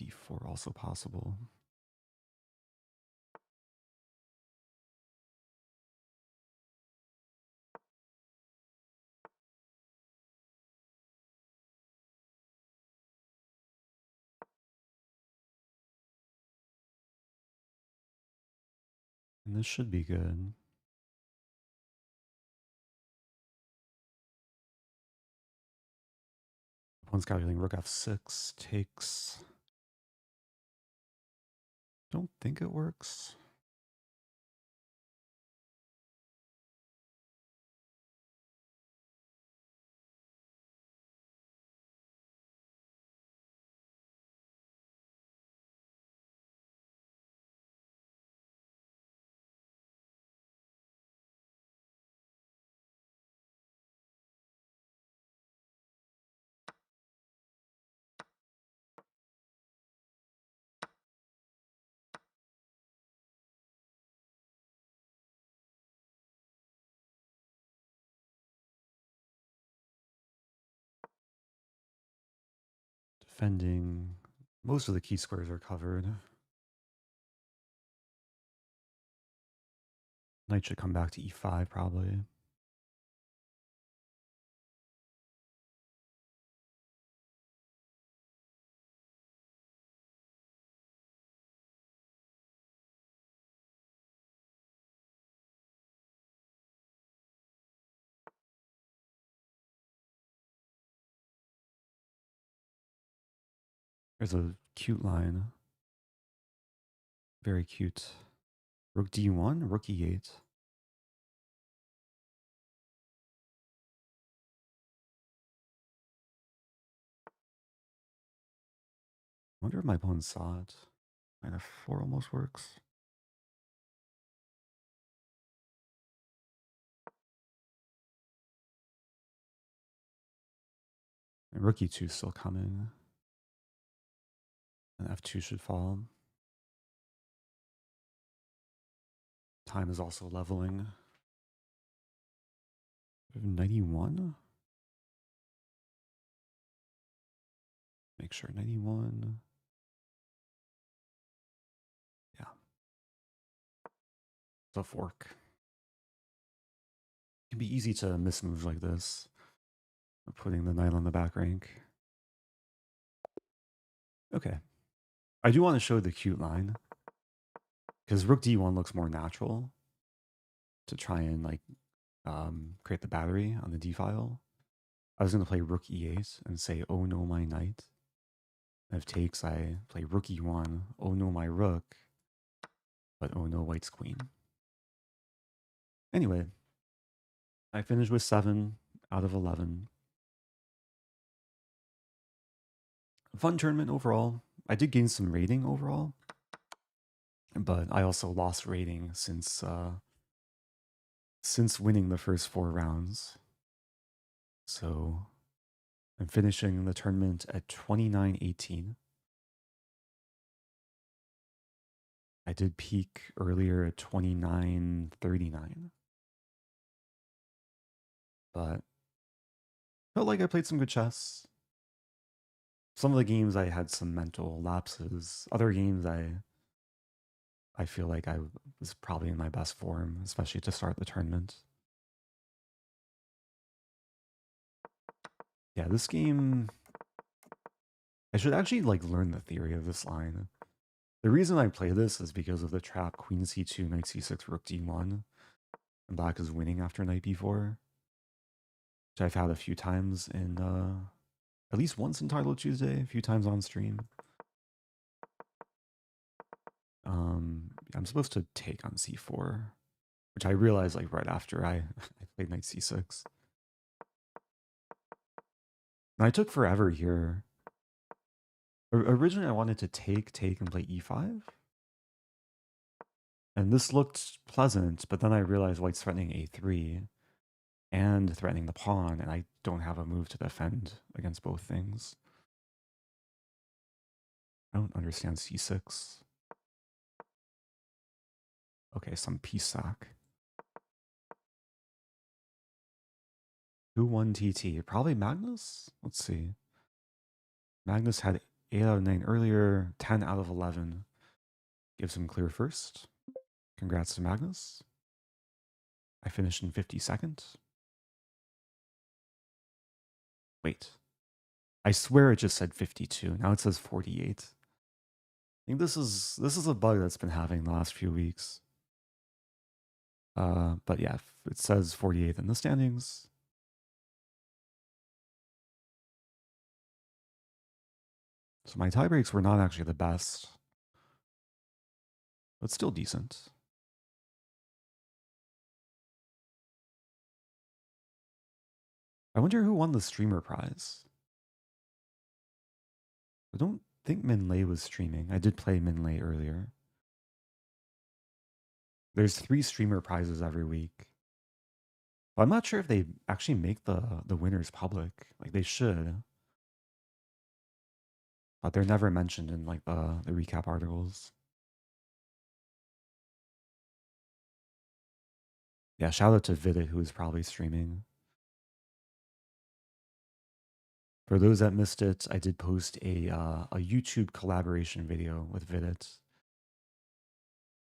d4 also possible. And this should be good. Opponent's calculating rook f6 takes. Don't think it works. Defending. Most of the key squares are covered. Knight should come back to e5 probably. There's a cute line. Very cute. Rook d1, rook e8. I wonder if my opponent saw it. Knight f4 almost works. And rook e2 is still coming. And f2 should fall. Time is also leveling. 91? Make sure 91. Yeah. It's a fork. It can be easy to miss moves like this. Putting the knight on the back rank. Okay. I do want to show the cute line. Because rook d1 looks more natural to try and like create the battery on the d file. I was going to play rook e8 and say, oh no, my knight. If takes, I play rook e1, oh no, my rook. But oh no, white's queen. Anyway, I finished with 7 out of 11. Fun tournament overall. I did gain some rating overall, but I also lost rating since winning the first 4 rounds. So I'm finishing the tournament at 29-18. I did peak earlier at 29-39. But felt like I played some good chess. Some of the games I had some mental lapses. Other games I feel like I was probably in my best form, especially to start the tournament. Yeah, this game, I should actually like learn the theory of this line. The reason I play this is because of the trap queen c2, knight c6, rook d1. And black is winning after knight b4. Which I've had a few times in, at least once in Terlouw Tuesday, a few times on stream. I'm supposed to take on c4, which I realized like right after I played knight c6. And I took forever here. Originally, I wanted to take and play e5. And this looked pleasant, but then I realized white's threatening a3 and threatening the pawn, and I don't have a move to defend against both things. I don't understand c6. Okay, some Piesik. Who won TT? Probably Magnus? Let's see. Magnus had 8 out of 9 earlier, 10 out of 11. Gives him clear first. Congrats to Magnus. I finished in 52nd. Wait. I swear it just said 52. Now it says 48. I think this is a bug that's been happening the last few weeks. But yeah, it says 48th in the standings. So my tie breaks were not actually the best, but still decent. I wonder who won the streamer prize. I don't think Minh was streaming. I did play Minh earlier. There's 3 streamer prizes every week. But I'm not sure if they actually make the winners public. Like they should. But they're never mentioned in like the recap articles. Yeah, shout out to Vidit, who is probably streaming. For those that missed it, I did post a YouTube collaboration video with Vidit.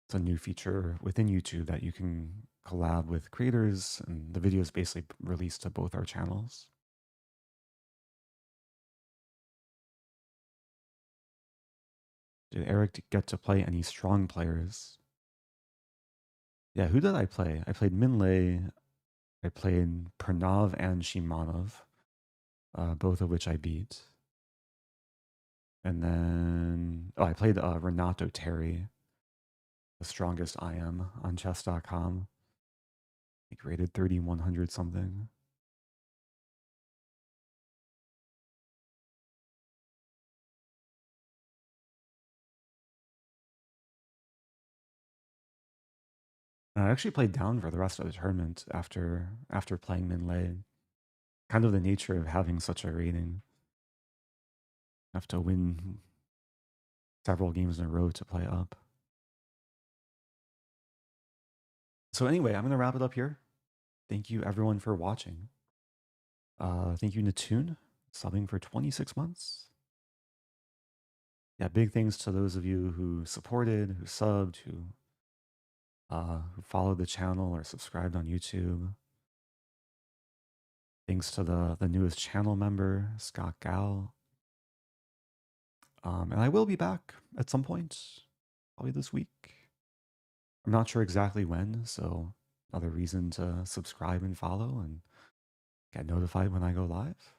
It's a new feature within YouTube that you can collab with creators, and the video is basically released to both our channels. Did Eric get to play any strong players? Yeah, who did I play? I played Minh. I played Pranav and Shimanov, both of which I beat. And then, I played Renato Terry, the strongest I am on chess.com. Like rated 3100 something. I actually played down for the rest of the tournament after playing Minh. Kind of the nature of having such a rating. Have to win several games in a row to play up. So anyway, I'm going to wrap it up here. Thank you everyone for watching. Thank you Natun, subbing for 26 months. Yeah, big thanks to those of you who supported, who subbed, who followed the channel or subscribed on YouTube. Thanks to the newest channel member, Scott Gal. And I will be back at some point, probably this week. I'm not sure exactly when, so another reason to subscribe and follow and get notified when I go live.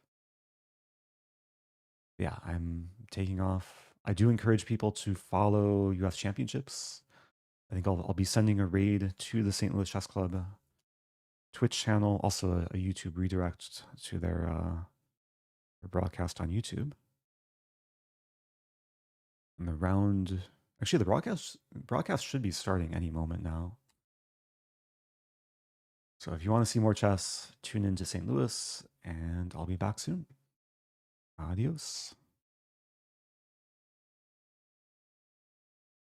Yeah, I'm taking off. I do encourage people to follow US Championships. I think I'll be sending a raid to the St. Louis Chess Club Twitch channel, also a YouTube redirect to their broadcast on YouTube. And the round, actually, the broadcast should be starting any moment now. So if you want to see more chess, tune into St. Louis, and I'll be back soon. Adios.